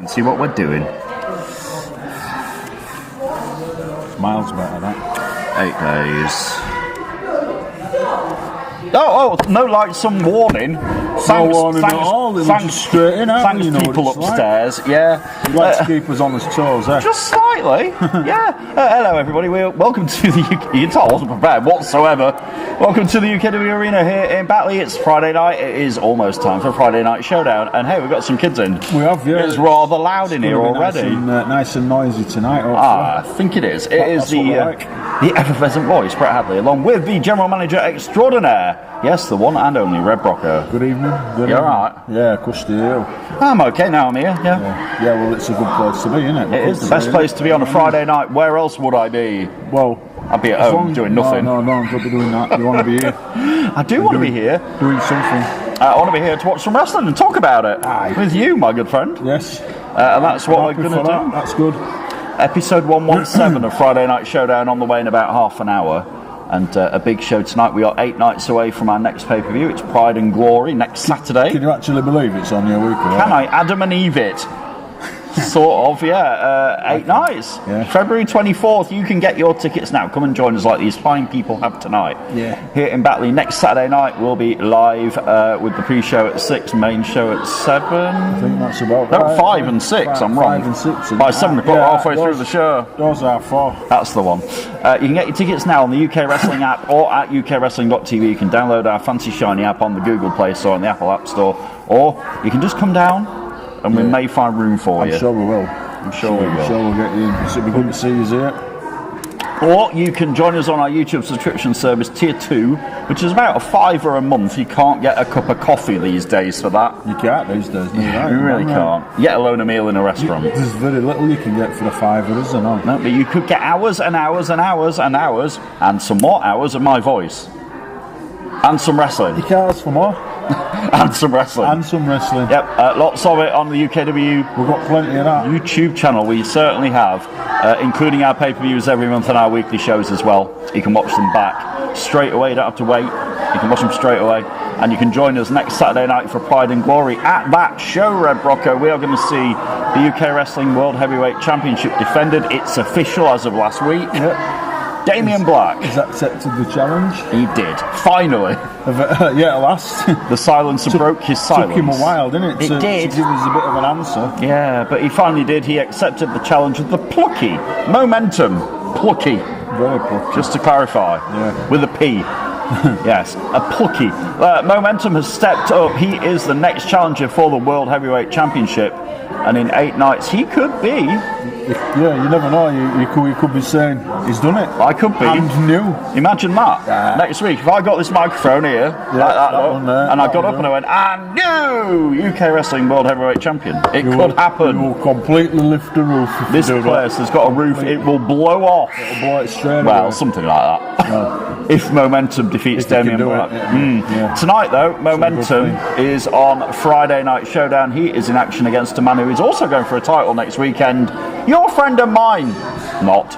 and see what we're doing. Miles better, that. 8 days. Oh, no, like some warning. Thanks, warning at all. It was just straight in, thanks you know people what it's upstairs. Yeah. You'd like to keep us on his toes, eh? Just slightly. Yeah. Hello, everybody. Welcome to the UK. You I wasn't prepared whatsoever. Welcome to the UKW Arena here in Batley. It's Friday night. It is almost time for Friday Night Showdown. And hey, we've got some kids in. We have, yeah. It's rather loud in here already. Nice and noisy tonight. I think it is. It is the effervescent voice, Brett Hadley, along with the General Manager Extraordinaire. Yes, the one and only Red Brocker. Good evening. You alright? Yeah, cushy you. I'm okay now, I'm here, yeah. Yeah, well, it's a good place to be, isn't it? It is the best place to be on a Friday night. Where else would I be? Well, I'd be at home doing nothing. No, don't be doing that. You want to be here. I do want to be here. Doing something. I want to be here to watch some wrestling and talk about it. Aye. With you, my good friend. Yes. And that's what we're going to do. That's good. Episode 117 of Friday Night Showdown on the way in about half an hour. And a big show tonight. We are 8 nights away from our next pay-per-view. It's Pride and Glory next Saturday. Can you actually believe it's on your week? Can I? Adam and Eve it. Sort of, yeah. 8 nights. Yeah. February 24th, you can get your tickets now. Come and join us like these fine people have tonight. Yeah. Here in Batley. Next Saturday night, we'll be live with the pre-show at 6, main show at 7. I think that's about No, right. 5 and 6, I'm wrong. 5 and 6. By 7 o'clock, halfway through the show. Those are 4. That's the one. You can get your tickets now on the UK Wrestling app or at ukwrestling.tv. You can download our fancy shiny app on the Google Play Store and the Apple App Store. Or you can just come down and we may find room for you. I'm sure we will. I'm sure we will. I'm sure we'll get you in. It'll be good to see you here. Or you can join us on our YouTube subscription service, Tier 2, which is about $5 a month. You can't get a cup of coffee these days for that. You can't these days, no, You really can't. Let alone a meal in a restaurant. There's very little you can get for a $5, isn't there? No, but you could get hours and hours and hours and hours and some more hours of my voice. And some wrestling. You can't ask for more. And some wrestling. And some wrestling. Yep, lots of it on the UKW We've got plenty of that. YouTube channel. We certainly have, including our pay-per-views every month and our weekly shows as well. You can watch them back straight away. You don't have to wait. You can watch them straight away. And you can join us next Saturday night for Pride and Glory. At that show, Red Brocco, we are going to see the UK Wrestling World Heavyweight Championship defended. It's official as of last week. Yep. Damien Black. Has accepted the challenge? He did. Finally. Yeah, at last. The silencer broke his silence. Took him a while, didn't it? It did. To give us a bit of an answer. Yeah, but he finally did. He accepted the challenge of the plucky Momentum. Plucky. Very plucky. Just to clarify. Yeah. With a P. Yes, a plucky. Momentum has stepped up. He is the next challenger for the World Heavyweight Championship. And in 8 nights, he could be. Yeah, you never know. You could be saying he's done it. I could be. And new. Imagine that. Next week, if I got this microphone here, like that one there, and I got up and I went, and new UK Wrestling World Heavyweight Champion. It could happen. You will completely lift the roof. If This you do place that. has got a roof. It will blow off. It'll blow it straight Well, away. something like that. If Momentum defeats If you can Damien do Black. it, yeah. Tonight, though, Momentum is on Friday Night Showdown. He is in action against a man who is also going for a title next weekend. Your friend of mine. Not.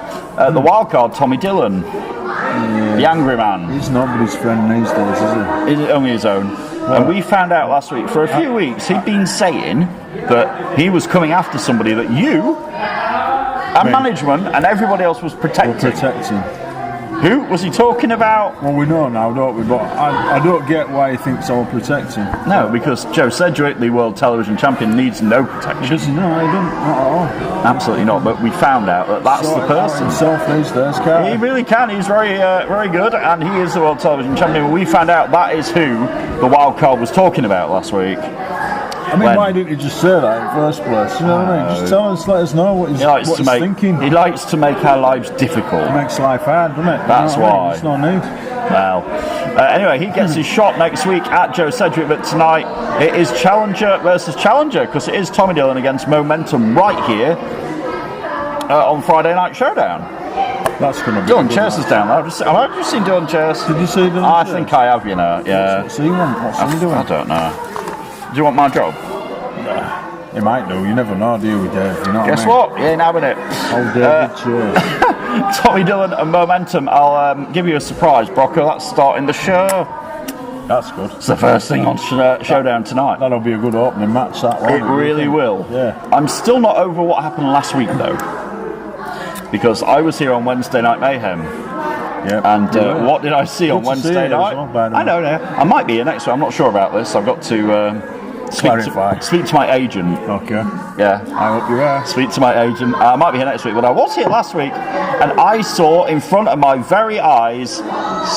The wildcard, Tommy Dillon. The Angry Man. He's nobody's friend these days, is he? He's only his own. And we found out last week, for a few weeks, he'd been saying that he was coming after somebody that you and management and everybody else was protecting. Who was he talking about? Well, we know now, don't we? But I don't get why he thinks I'll protect him. No, because Joe Sedgwick, the World Television Champion, needs no protection. Does he? No, he doesn't. Not at all. Absolutely not. But we found out that that's the person. Himself these days, can't He really can. He's very, very good, and he is the World Television Champion. We found out that is who the wild card was talking about last week. I mean, why didn't he just say that in the first place? You know what I mean? Just tell us, let us know what he's thinking. He likes to make our lives difficult. It makes life hard, doesn't it? That's why. There's no need. Well, anyway, he gets his shot next week at Joe Sedgwick, but tonight it is Challenger versus Challenger, because it is Tommy Dillon against Momentum right here on Friday Night Showdown. That's going to be Dylan Chase is down there. Have you seen Dylan Chase? Did you see Dylan I Chase? think I have, you know. Yeah. What's he want? What's he doing? I don't know. Do you want my job? He might do. You never know, do you, with Dave? You know Guess what? He ain't having it. Old David Chase. Tommy Dillon and Momentum. I'll give you a surprise, Brocco. That's starting the show. That's good. It's the first thing on Showdown tonight. That'll be a good opening match, that one. It really will. Yeah. I'm still not over what happened last week, though. Because I was here on Wednesday Night Mayhem. Yep. And what did I see on Wednesday night? I don't know. I might be here next week. I'm not sure about this. I've got to speak to my agent. Okay. Yeah. I hope you are. Speak to my agent. I might be here next week, but I was here last week, and I saw in front of my very eyes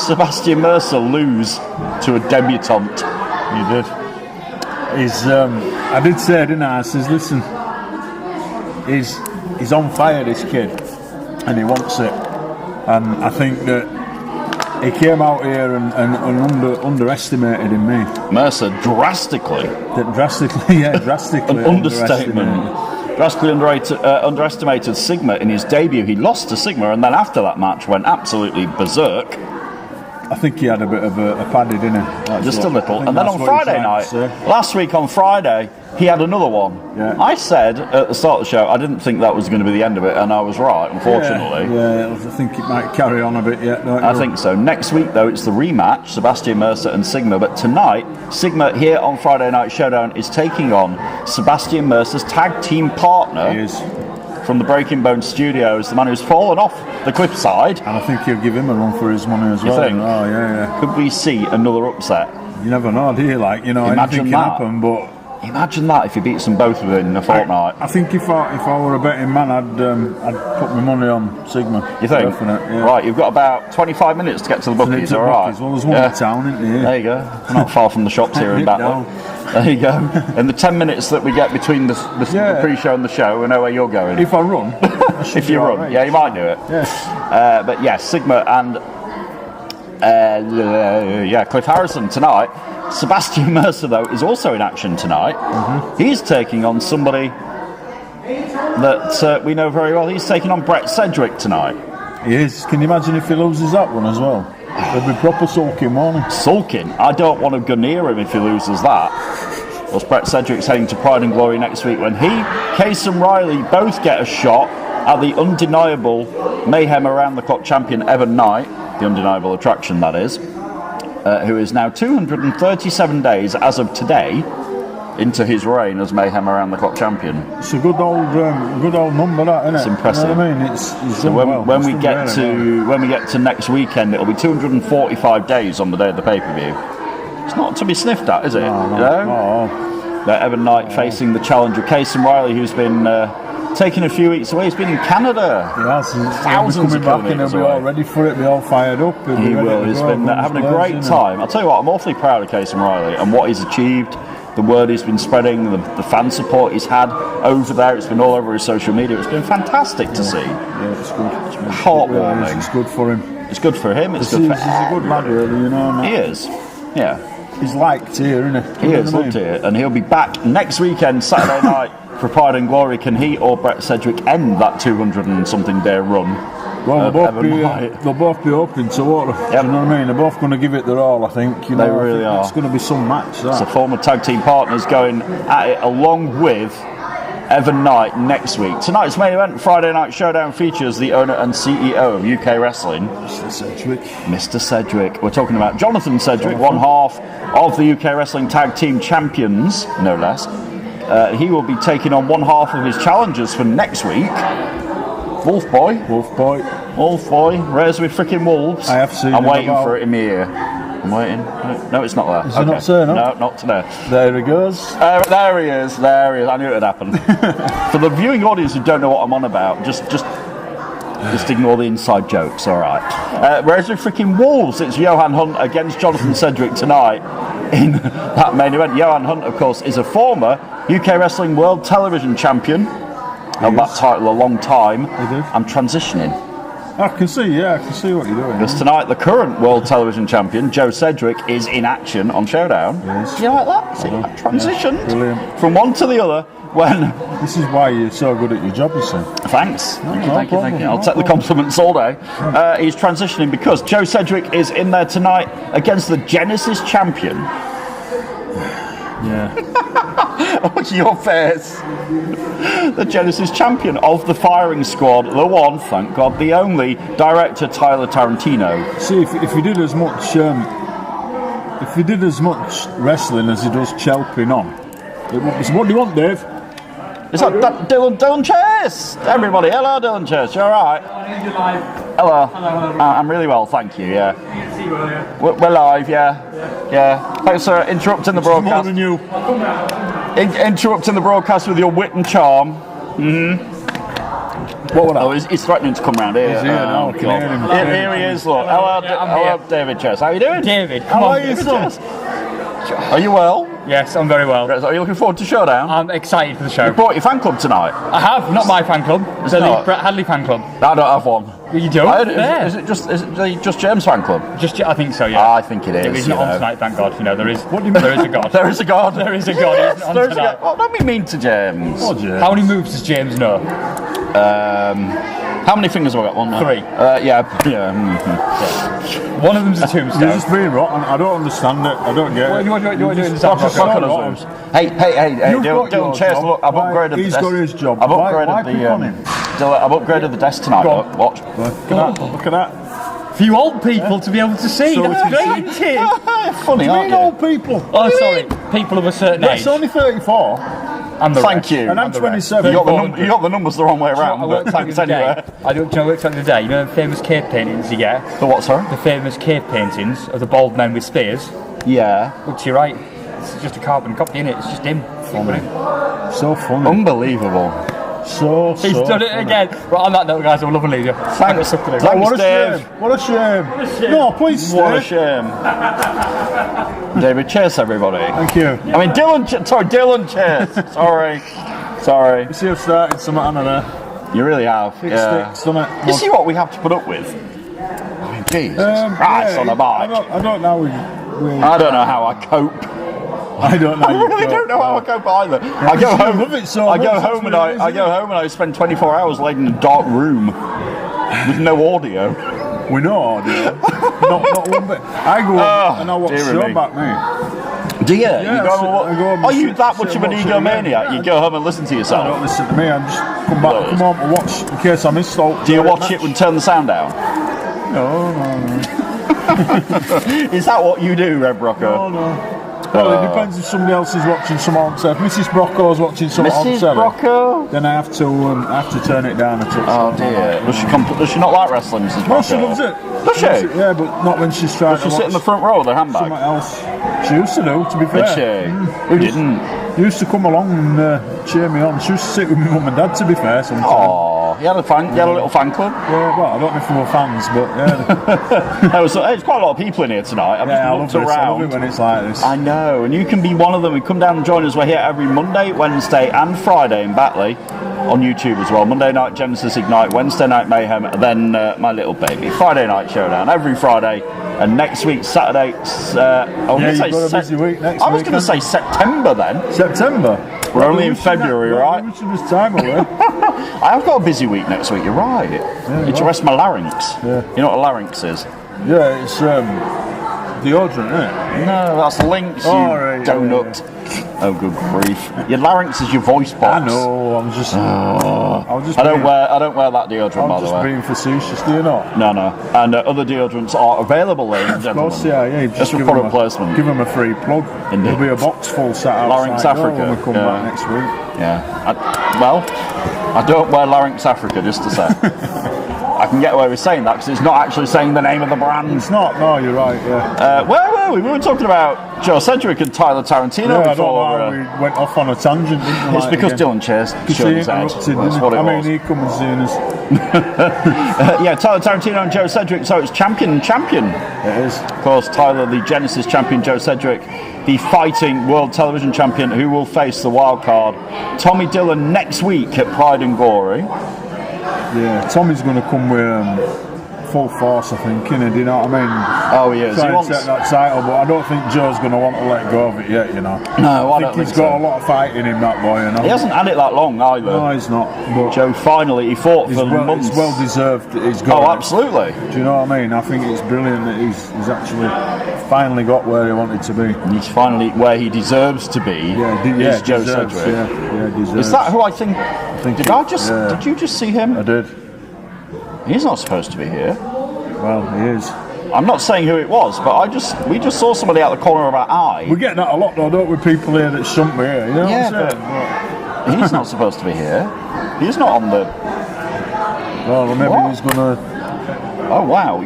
Sebastian Mercer lose to a debutante. You did. I did say, didn't I? I says, listen, he's on fire, this kid, and he wants it. And I think that he came out here and underestimated in me. Mercer drastically. Drastically. An understatement. Drastically underestimated Sigma in his debut. He lost to Sigma, and then after that match went absolutely berserk. I think he had a bit of a paddy, didn't he? Just a little. And then on Friday night, last week on Friday, he had another one. Yeah. I said at the start of the show, I didn't think that was going to be the end of it, and I was right, unfortunately. Yeah, I think it might carry on a bit yet. I think so. Next week, though, it's the rematch, Sebastian Mercer and Sigma. But tonight, Sigma here on Friday Night Showdown is taking on Sebastian Mercer's tag team partner. He is. From the Breaking Bones Studios, the man who's fallen off the cliffside. And I think he'll give him a run for his money as well. You think? Oh, yeah. Could we see another upset? You never know, do you? Imagine anything can happen, but... Imagine that if he beats them both within a fortnight. I think if I were a betting man, I'd put my money on Sigma. You think? Definite, yeah. Right, you've got about 25 minutes to get to the bookies, all right? Well, there's one in town, isn't there? There you go. Not far from the shops here in Batley. There you go. In the 10 minutes that we get between the pre-show and the show, we know where you're going. If I run. If you run. Right. Yeah, you might do it. Yeah. But yeah, Sigma and Cliff Harrison tonight. Sebastian Mercer, though, is also in action tonight. Mm-hmm. He's taking on somebody that we know very well. He's taking on Brett Sedgwick tonight. He is. Can you imagine if he loses that one as well? There'll be proper sulking, won't he? Sulking? I don't want to go near him if he loses that. Well, Brett Sedgwick's heading to Pride and Glory next week when he, Case and Riley both get a shot at the undeniable Mayhem Around the Clock champion Evan Knight, the undeniable attraction that is, who is now 237 days as of today into his reign as Mayhem Around the Clock champion. It's a good old number, that, isn't it? It's impressive. You know what I mean? It's so when we get to next weekend, it'll be 245 days on the day of the pay-per-view. It's not to be sniffed at, is it? No. Evan Knight facing the challenger Case and Riley, who's been taking a few weeks away. He's been in Canada. He has. Thousands of kilometres. He'll be all ready for it. Be all fired up. He will. He's been having a great time. I'll tell you what. I'm awfully proud of Case and Riley and what he's achieved. The word he's been spreading, the fan support he's had over there. It's been all over his social media. It's been fantastic to see. Yeah, it's good. It's heartwarming. It's good for him. It's good for him. It's good for He's a good lad, really. You know. He is. Yeah. He's liked here, isn't he? He is loved here, and he'll be back next weekend, Saturday night, for Pride and Glory. Can he or Brett Sedgwick end that 200 and something day run? Well, they'll both be open to what. Yep. You know what I mean? They're both going to give it their all, I think. They really are. It's going to be some match, that. So former tag team partners going at it along with Evan Knight next week. Tonight's main event, Friday Night Showdown, features the owner and CEO of UK Wrestling, Mr. Sedgwick. We're talking about Jonathan Sedgwick, one half of the UK Wrestling Tag Team Champions, no less. He will be taking on one half of his challengers for next week. Wolf Boy, raised with freaking wolves. I have seen I'm waiting for it in my ear. I'm waiting. No, it's not there. Is it not there, no? No, not today. There he goes. There he is. I knew it would happen. For the viewing audience who don't know what I'm on about, just ignore the inside jokes, all right. Whereas with freaking wolves, it's Johan Hunt against Jonathan Sedgwick tonight in that main event. Johan Hunt, of course, is a former UK Wrestling World Television Champion. Held that title a long time. I'm transitioning. I can see what you're doing. Because tonight, the current World Television Champion, Joe Sedgwick, is in action on Showdown. Yes. Do you like that? See that transitioned from one to the other. When this is why you're so good at your job, you see. Thanks. Thank you. I'll take the compliments all day. He's transitioning because Joe Sedgwick is in there tonight against the Genesis champion. Yeah. What's your face? The Genesis champion of the firing squad, the one, thank God, the only, director Tyler Tarantino. See, if you did as much if he did as much wrestling as he does chelping on, it would be. What do you want, Dave? Is that Dylan Chase? Everybody, hello Dylan Chase, you alright? Hello. I'm really well, thank you, yeah. We're live, yeah. Thanks for interrupting the broadcast. More than you. Interrupting the broadcast with your wit and charm. What was that? Oh, he's threatening to come round here. He's here now, I can hear him. Here he is, look. Hello, David Chase. How are you doing? David, How are you, son? Are you well? Yes, I'm very well. Are you looking forward to Showdown? I'm excited for the show. You brought your fan club tonight? I have, not my fan club. The not? Brett Hadley fan club. I don't have one. You don't? Is it just James' fan club? I think so, yeah. I think it is. He's not on tonight, thank God. You know, there is. What do you mean? There is a God. There is a God. There is a God. He isn't on There is a tonight. God. Oh, don't be mean to James. Oh, James. How many moves does James know? How many fingers have I got? One. 3. Yeah. One of them's a You're tombstone. just being rotten. I don't understand it. I don't get it. You want to do it in the Fuck sound on box? those moves. Hey, You've got Dylan your Chase, job. look, I've Why? upgraded He's the got his job. I've Why upgraded pick on him? Dylan, I've upgraded the desk tonight. Go on. Look, watch. Look at that. For you old people to be able to see. So That's we can great, see. isn't it? Funny, What do you aren't mean you? old people? Oh, sorry. People of a certain age. It's only 34. And the Thank rest. you. And I'm the rest. 27. You got the numbers the wrong way I around. worked But out the thanks other day. anyway. I worked out the other day. You know the famous cave paintings you get? The what, sorry? The famous cave paintings of the bald men with spears. Yeah. Look to your right. It's just a carbon copy, innit? It's just him. So funny. Unbelievable. So He's done it funny. again. Right, on that note, guys, I'm loving leave you. Thanks. Stuff to do. Thanks, What a Dave. shame. What a shame. No, please stay. What a shame. David Chase, everybody. Thank you. I mean, Dylan Chase. Sorry. You see, I've started something on there. You really have. Big Yeah. sticks, done it. You see what we have to put up with? I mean, Jesus Christ on a bike. I don't know. I don't know how I cope. I don't know. I really don't know how I cope either. I go home. love it so I go much, home and that's what it is, I go home and I spend 24 hours laid in a dark room with no audio. We know audio. not one bit. I go and I watch dear show me. back, mate. Do you? Yeah, You go I go home are and you sit- that sit much and of an watch it egomaniac? again. You go home and listen to I yourself. don't listen to me. I just come home and watch in case I missed out. Do you watch it and turn the sound down? No. Is that what you do, Red Brocco? No. Well, it depends if somebody else is watching something on set. If Mrs. Brocco's watching something on Mrs. set, Brocco? then I have to turn it down a touch. Oh dear. Does she not like wrestling, Mrs. Brocco? No, she loves it. Does she? Loves it, yeah, but not when she's trying Does she to sit in the watch front row with her handbag? something else. She used to do, to be fair. Did she? Who didn't? Used to come along and cheer me on. She used to sit with my mum and dad, to be fair, sometimes. Oh, you had a little fan club. Yeah, well, I don't know if they were fans, but yeah. There's quite a lot of people in here tonight. I've Yeah, I just love looked this. I around. love it when it's like this. I know, and you can be one of them. Come down and join us. We're here every Monday, Wednesday, and Friday in Batley on YouTube as well. Monday night Genesis Ignite, Wednesday night Mayhem, and then My Little Baby. Friday night Showdown every Friday, and next week Saturday. You've got a busy week next I was week, going to say September then. September. We're only in February, right? Which of this time away? I have got a busy week next week. You're right. Need to rest my larynx. Yeah. You know what a larynx is? Yeah, it's deodorant, isn't it? No, that's Lynx, you Oh, right, yeah, donut. Oh, good grief! Your larynx is your voice box. I know. I'm just. I don't wear that deodorant, by I'm the just way. being facetious. Do you not? No. And other deodorants are available, ladies and Of gentlemen. course, yeah. Just for give product them placement. Give them a free plug. Indeed. There'll be a box full sat outside Larynx door Africa, when we come yeah. back next week. Yeah. I don't wear Larynx Africa, just to say. I can get away with saying that because it's not actually saying the name of the brand. It's not. No, you're right. Yeah. Where were we? We were talking about Joe Sedgwick and Tyler Tarantino Yeah, I don't know before. how we went off on a tangent. Didn't we, It's like, because again? Dylan Chase Because showed he his head. interrupted, That's didn't what he? it I was. mean, he come and seen us. Yeah, Tyler Tarantino and Joe Sedgwick. So it's champion. It is. Of course, Tyler, the Genesis champion, Joe Sedgwick, the fighting world television champion, who will face the wild card Tommy Dillon next week at Pride and Glory. Yeah, Tommy's going to come with full force, I think, innit? Do you know what I mean? Oh, he is. Try He and wants. take that title, but I don't think Joe's going to want to let go of it yet, you know. No, I I don't think he's think got so. a lot of fight in him, that boy, you know. He hasn't had it that long either. No, he's not. But Joe finally, he fought for months. it's well deserved that he's got Oh, it. absolutely. Do you know what I mean? I think it's brilliant that he's actually finally got where he wanted to be. And he's finally where he deserves to be. Is Joe deserves, Sedgwick. Yeah, deserves. Is that who I think? think Did it- I just? yeah. Did you just see him? I did. He's not supposed to be here. Well, he is. I'm not saying who it was, but we just saw somebody out the corner of our eye. We get that a lot though, don't we? People here that shouldn't be here. You know Yeah, what I'm saying? He's not supposed to be here. He's not on the. Well, maybe What? he's gonna. Oh wow!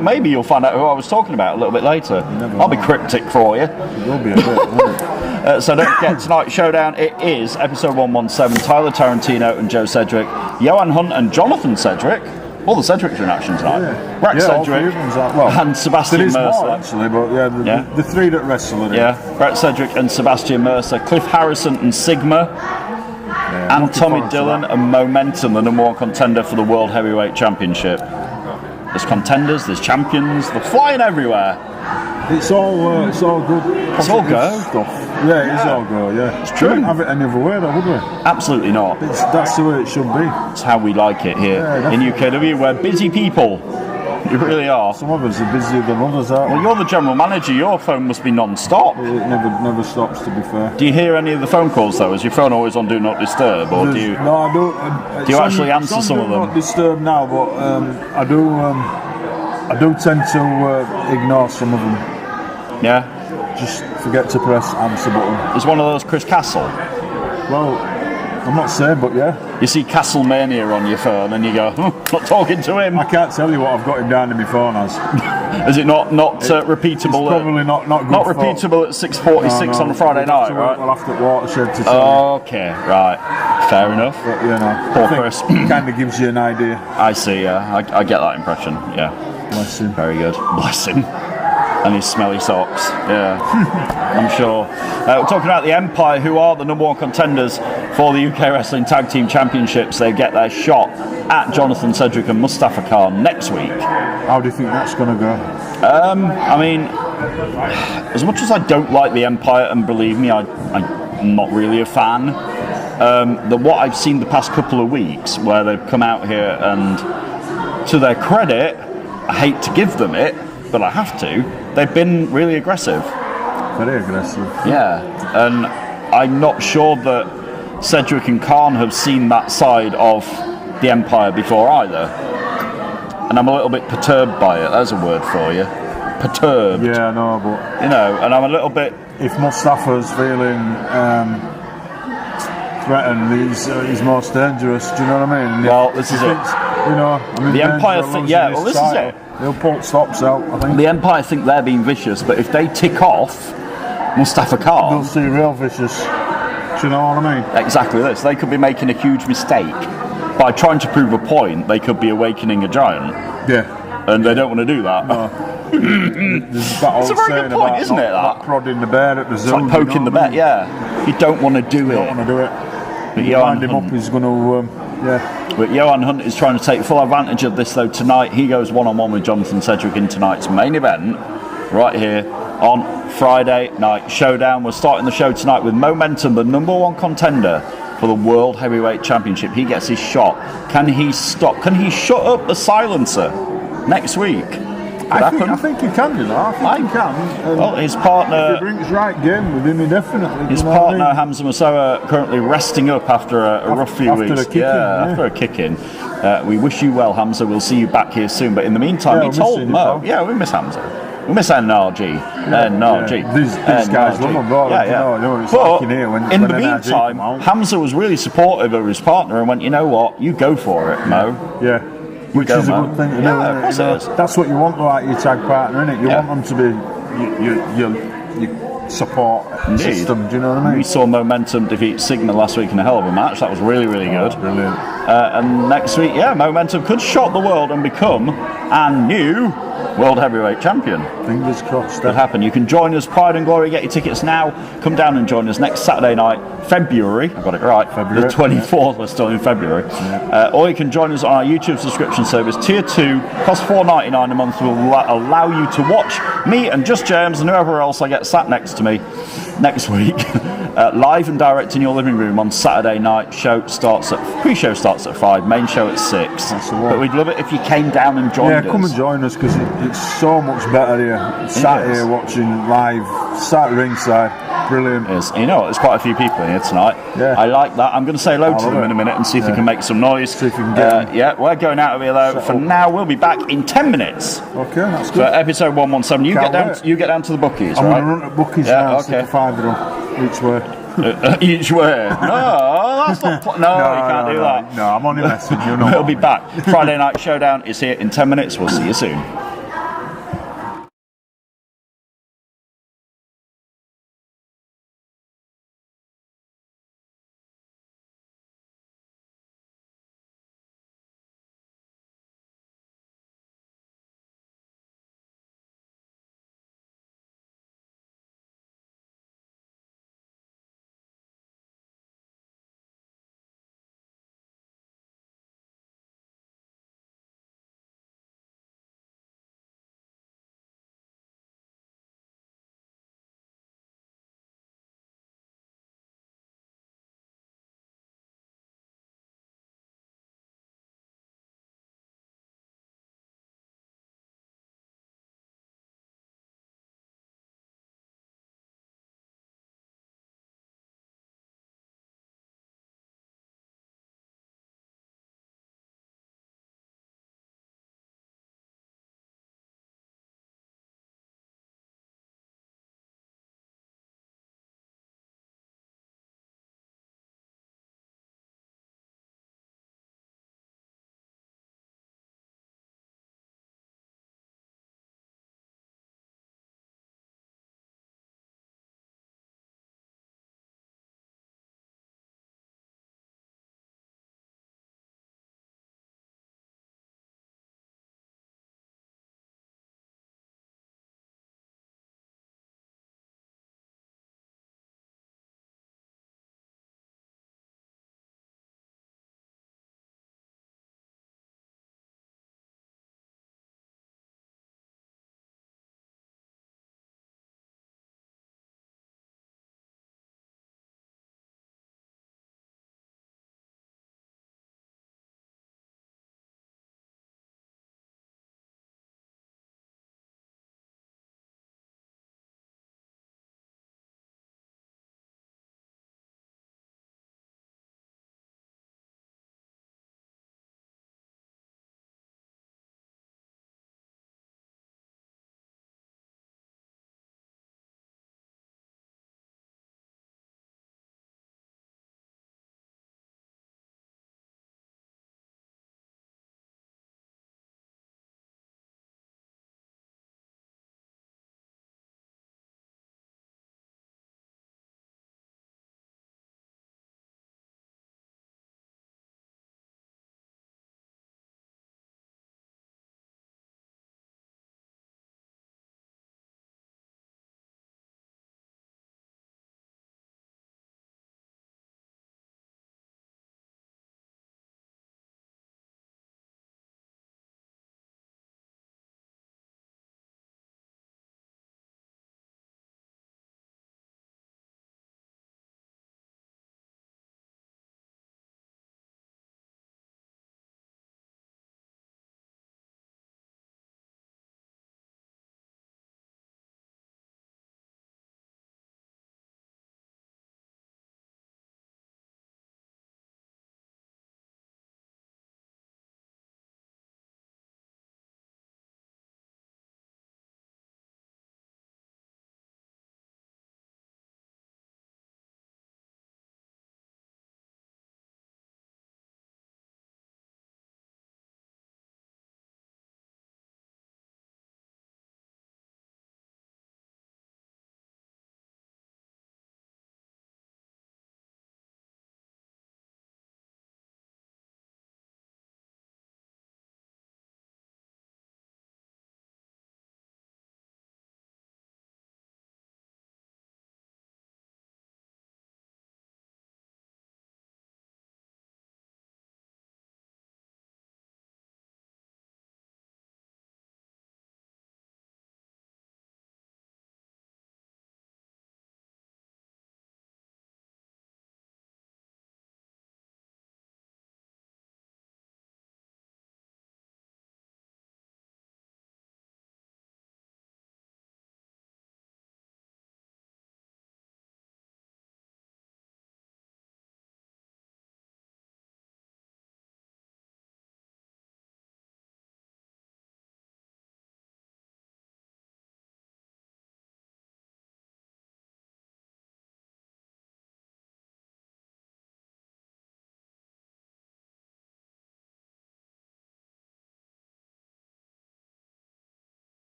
Maybe you'll find out who I was talking about a little bit later. I'll be cryptic for you. It will be a bit. Won't it? So don't forget tonight's showdown. It is episode 117. Tyler Tarantino and Joe Sedgwick, Johan Hunt and Jonathan Sedgwick. All the Sedgwicks are in action tonight. Yeah. Rex Yeah, all three Sedgwick of them's out. Well, and Sebastian there is Mercer. more actually, but yeah, the three that wrestle in it. Yeah, Brett Sedgwick and Sebastian Mercer, Cliff Harrison and Sigma, Yeah, and looking Tommy forward to Dillon that. and Momentum, the number one contender for the World Heavyweight Championship. There's contenders, there's champions, they're flying everywhere. It's all good. It's all positive go. stuff. Yeah, it is all go. Yeah, It's true. We wouldn't have it any other way, though, would we? Absolutely not. That's the way it should be. It's how we like it here Yeah, in UKW. We're busy people. You really are. Some of us are busier than others, aren't Well, we? you're the general manager. Your phone must be non-stop. It never stops, to be fair. Do you hear any of the phone calls though? Is your phone always on Do Not Disturb, or do you? No, I don't. Do you actually answer some of them? Not disturb now, but I do. I do tend to ignore some of them. Yeah. Just forget to press answer button. Is one of those Chris Castle? Well, I'm not saying, but yeah, You see Castlemania on your phone, and you go, not talking to him. I can't tell you what I've got him down in my phone as. Is it not repeatable? It's probably not good. Not for- repeatable at 6:46 on a Friday we'll have night, to wait right? till after Watershed to tell Okay, right. Fair enough. you. But, you know, Poor I think Chris. it kind of gives you an idea. I see. Yeah, I get that impression. Yeah, Bless him. very good. Bless him. And his smelly socks. Yeah, I'm sure. We're talking about the Empire, who are the number one contenders for the UK Wrestling Tag Team Championships. They get their shot at Jonathan Sedgwick and Mustafa Khan next week. How do you think that's going to go? I mean, as much as I don't like the Empire, and believe me, I'm not really a fan. What I've seen the past couple of weeks, where they've come out here and, to their credit, I hate to give them it, but I have to. They've been really aggressive. Very aggressive. Yeah, and I'm not sure that Sedgwick and Khan have seen that side of the Empire before either. And I'm a little bit perturbed by it. There's a word for you. Perturbed. Yeah, I know, but You know, and I'm a little bit. if Mustafa's feeling threatened, he's most dangerous. Do you know what I mean? Well, this is it. You know, I mean, The Empire think- yeah, well, this is it. He'll pull stops out, I think. The Empire think they're being vicious, but if they tick off Mustafa They'll Khan, see real vicious. Do you know what I mean? exactly this, they could be making a huge mistake. By trying to prove a point, they could be awakening a giant, Yeah. and they don't want to do that. There's that old It's a very saying good point, about isn't it, that? not prodding the bear at the zoo. It's like poking the bear, yeah. You don't want to do You don't it. want to do it. But You Johan wind him up, Hunt, he's going to, but Johan Hunt is trying to take full advantage of this though tonight. He goes one-on-one with Jonathan Sedgwick in tonight's main event, right here on Friday Night Showdown. We're starting the show tonight with Momentum, the number one contender for the World Heavyweight Championship. He gets his shot. Can he stop? Can he shut up the silencer next week? Could happen. I think he can do that. I think he can. And Well, his if partner. he brings right game with him, he definitely. His you know what I partner mean? Hamza Moussaoui currently resting up after a rough few after weeks. a kick-in, yeah. After a kick-in. We wish you well, Hamza. We'll see you back here soon. But in the meantime, Yeah, he we're told missing Mo, you, yeah, we miss Hamza. We miss NRG. NRG. Yeah. These guys love him, bro. Yeah, You yeah. know, it's But like in here when in the NRG meantime, come out. Hamza was really supportive of his partner and went, you know what, you go for it, Mo. Yeah. Which go, is a man. good thing to do, Yeah, isn't of course You know, it is. That's what you want, like your tag partner, innit? You Yeah. want them to be your support Indeed. system. Do you know what I We mean? saw Momentum defeat Sigma last week in a hell of a match. That was really, really good. Brilliant. And next week, yeah, Momentum could shock the world and become a new World Heavyweight Champion. Fingers crossed. Could happen. You can join us, Pride and Glory. Get your tickets now. Come down and join us next Saturday night, February. I got it right. February, The 24th. We're still in February. Or you can join us on our YouTube subscription service. Tier 2 costs $4.99 a month. Will allow you to watch me and Just James and whoever else I get sat next to me next week live and direct in your living room on Saturday night. Pre-show starts at 5. Main show at 6. That's the one. But we'd love it if you came down and joined us. Yeah, come and join us because it's so much better here. Sat is. here watching live, sat ringside. brilliant. You know, there's quite a few people in here tonight. Yeah. I like that. I'm going to say hello to love them it. in a minute and see if we Yeah. can make some noise. See if we can get them. Yeah, we're going out of here though. For now, we'll be back in 10 minutes Okay, that's for good. episode 117. You Can't get down. wait. You get down to the bookies, I'm right? going to run to bookies Yeah, now, okay. stick a fiver on each way. Each way. No, that's not. No, you can't do that. No, I'm only messing. You know. We'll be back. Friday Night Showdown is here in 10 minutes. We'll see you soon.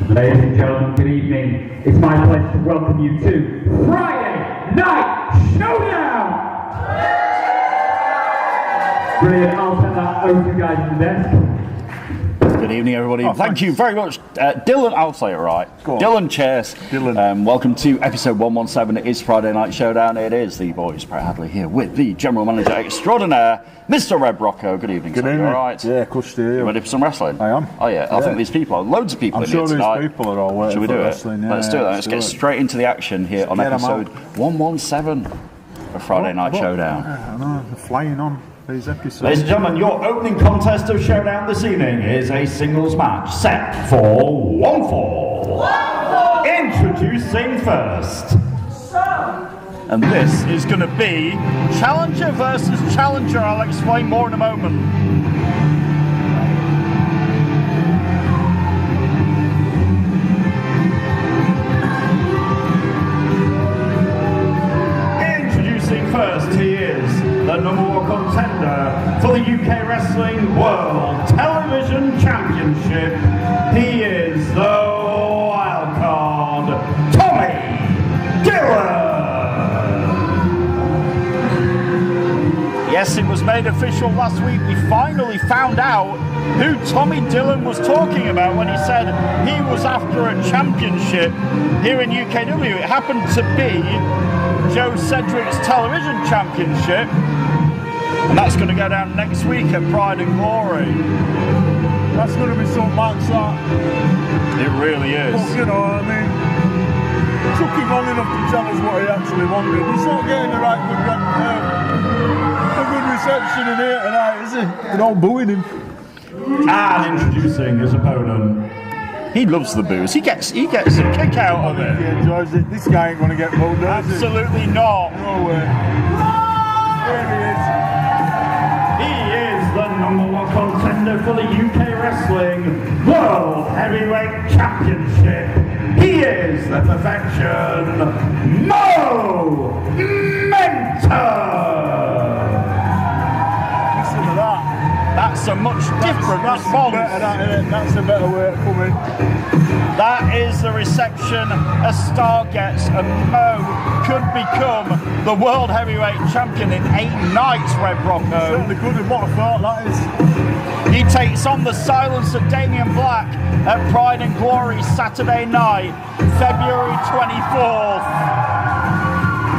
Ladies and gentlemen, good evening. It's my pleasure to welcome you to Friday Night Showdown! Brilliant, I'll send that over to you guys in the desk. Good evening, everybody. Thank you very much. Dylan, I'll say it right. Dylan Chase. Dylan. Welcome to episode 117. It is Friday Night Showdown. It is the boys proudly here with the General Manager Extraordinaire, Mr. Red Rocco. Good evening. Good sir. evening. You all right? Yeah, cush to you. Ready for some wrestling? I am. Oh, yeah. I think these people, loads of people I'm in sure here tonight. these people are all waiting Shall we for do wrestling. it? Yeah, Let's do it. Let's get straight into the action here on get 'em episode 117 of Friday Night Showdown. I know, they're flying on these episodes. Ladies and gentlemen, your opening contest of Showdown this evening is a singles match set for one fall. Introducing first. And this is going to be Challenger versus Challenger. I'll explain more in a moment. Introducing first, he is the number one contender for the UK Wrestling World Television Championship. He is the wild card, Tommy Dillon. Yes, it was made official last week. We finally found out who Tommy Dillon was talking about when he said he was after a championship here in UKW. It happened to be Joe Cedric's television championship, and that's going to go down next week at Pride and Glory. That's going to be some match, that. It really is. But, you know, I mean, it took him long enough to tell us what he actually wanted. He's not getting the right good reception in here tonight, is he? They're all booing him. And introducing his opponent. He loves the booze. He gets a kick out of He it. enjoys it. This guy ain't going to get booed, is he? Absolutely not. No way. There he is. He is the number one contender for the UK Wrestling World Heavyweight Championship. He is the perfection, Mo Mentor. Listen to that. That's a much different response. That's a better way to come in. That is the reception a star gets, and Mo could become the World Heavyweight Champion in 8 nights, Red Rocco. Certainly good, and what a thought that is. He takes on the silence of Damien Black at Pride and Glory Saturday night, February 24th.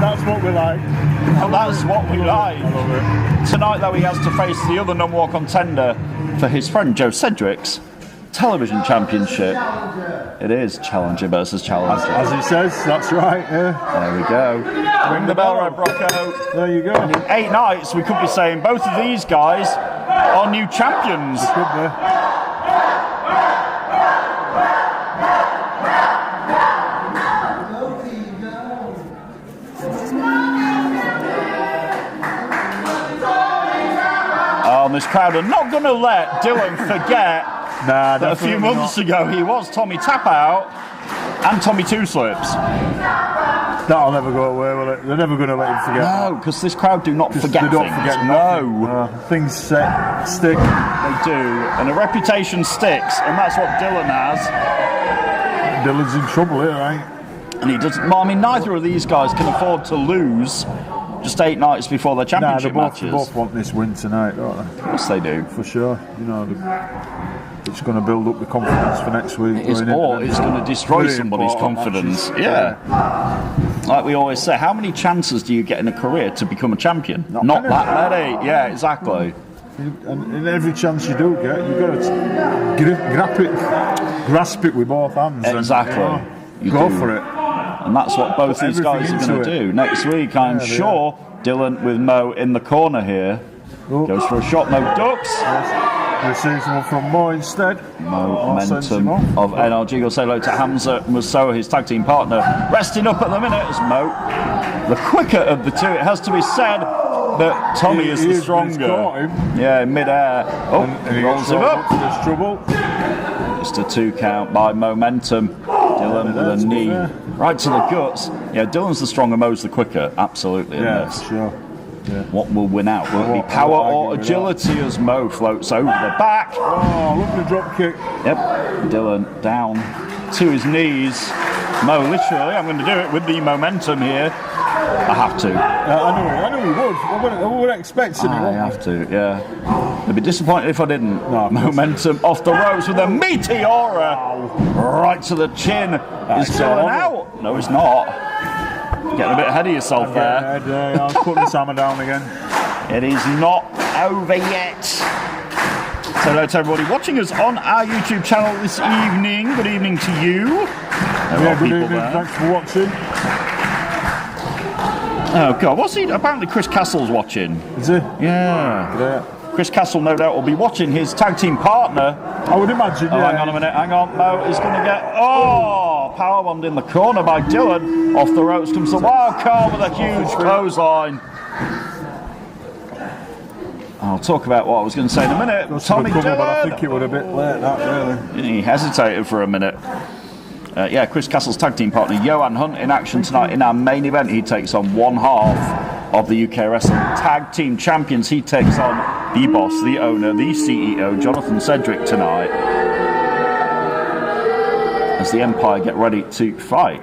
That's what we like. And that's what we like. I love it. Tonight, though, he has to face the other number one contender for his friend Joe Cedric's television championship. It is Challenger versus Challenger. As he says, that's right, yeah. There we go. Ring the bell, Red Rocco. There you go. And in 8 nights, we could be saying both of these guys are new champions. Could be. And this crowd are not going to let Dillon forget that a few months ago he was Tommy Tap Out and Tommy Two Slips. That'll never go away, will it? They're never going to let him forget. No, because this crowd do not forget They don't things. forget No. nothing. Things stick. They do, and a reputation sticks, and that's what Dillon has. Dillon's in trouble here, right? And he doesn't. Well, I mean, neither of these guys can afford to lose just 8 nights before their championship They matches. both want this win tonight, don't they? Of course they do. For sure. You know, it's going to build up the confidence for next week. It's going to destroy Really somebody's important confidence. matches. Yeah. Like we always say, how many chances do you get in a career to become a champion? Not many. that many. Yeah, exactly. And in every chance you do get, you've got to grasp it with both hands. Exactly. And, You go do. for it. And that's what both these guys are Everything going to into do. Next week, I'm Yeah, they sure Dillon with Mo in the corner here. Oh. Goes for a shot, Mo ducks. Receives one from Mo instead. Momentum of NRG. We'll say hello to Hamza Musso, his tag team partner, resting up at the minute as Mo, the quicker of the two. It has to be said that Tommy is the stronger. Yeah, in mid-air. Oh, and he rolls him up. There's trouble. Just a 2 count by Momentum. Dylan with a knee right to the guts. Yeah, Dylan's the stronger, Mo's the quicker. Absolutely. Yeah, sure. Yeah. What will win out? Will it be power or agility as Mo floats over the back? Oh, look at the drop kick. Yep. Dylan down to his knees. Mo, literally, I'm going to do it with the momentum here. I have to. I know he would. I would expect him. I have to, yeah. I'd be disappointed if I didn't. No, momentum off the ropes with a meteora right to the chin. Is Dylan out? No, he's not. Getting a bit ahead of yourself there. I'll put this hammer down again. It is not over yet. So hello to everybody watching us on our YouTube channel this evening. Good evening to you. Good evening. Thanks for watching. Oh God, what's he? Apparently Chris Castle's watching. Is he? Yeah. Chris Castle, no doubt, will be watching his tag team partner. I would imagine. Oh, hang on a minute. Hang on. Mo is going to get powerbombed in the corner by Dylan. Off the ropes comes the wild card with a huge clothesline. I'll talk about what I was going to say in a minute. Tommy Dylan. But I think it would have been late. That really. He hesitated for a minute. Chris Castle's tag team partner Johan Hunt in action tonight in our main event. He takes on one half of the UK Wrestling Tag Team Champions. He takes on the boss, the owner, the CEO, Jonathan Cedric tonight. As the Empire get ready to fight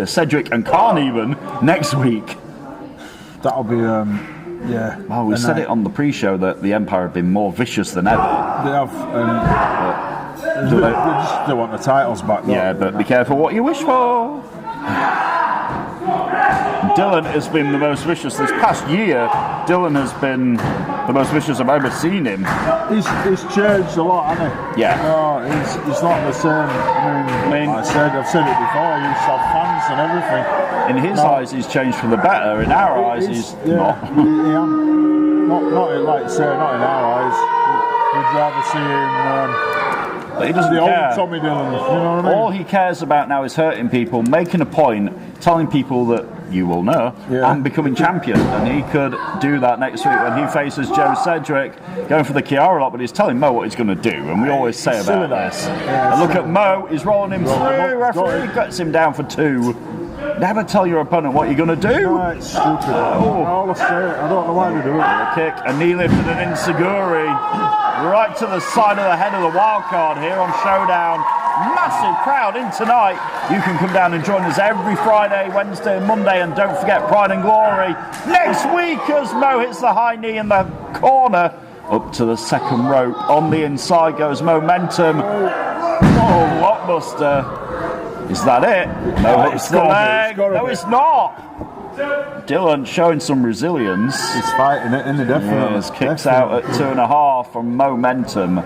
Cedric and Khan even next week. That'll be, yeah. Well, we said it on the pre-show that the Empire have been more vicious than ever. They have, they just don't want the titles back though. Yeah, but be careful what you wish for. Dylan has been the most vicious this past year. Dylan has been the most vicious I've ever seen him. He's changed a lot, hasn't he? Yeah. No, he's not the same. I mean, I've said it before. He used to have fans and everything. In his eyes, he's changed for the better. In our eyes, he's not. Not like say, not in our eyes. We'd rather see him. But he doesn't the care. Old Tommy Dillon, you know what I mean? All he cares about now is hurting people, making a point, telling people that you will know, and becoming champion. And he could do that next week when he faces Joe Cedric, going for the Kiara lot, but he's telling Mo what he's going to do. And we always say about this. And look at Mo, he's rolling him through. Referee gets him down for 2. Never tell your opponent what you're going to do. No, it's stupid. I don't know why they do it. A kick, a knee lift and an enziguri. Right to the side of the head of the wild card here on Showdown. Massive crowd in tonight. You can come down and join us every Friday, Wednesday and Monday, and don't forget Pride and Glory next week as Mo hits the high knee in the corner. Up to the second rope. On the inside goes Momentum. Oh, blockbuster. Is that it? No, it's the leg. No, it's not. Dylan showing some resilience. He's fighting it, isn't he? Definitely. Yes, kicks out at 2.5 from Momentum.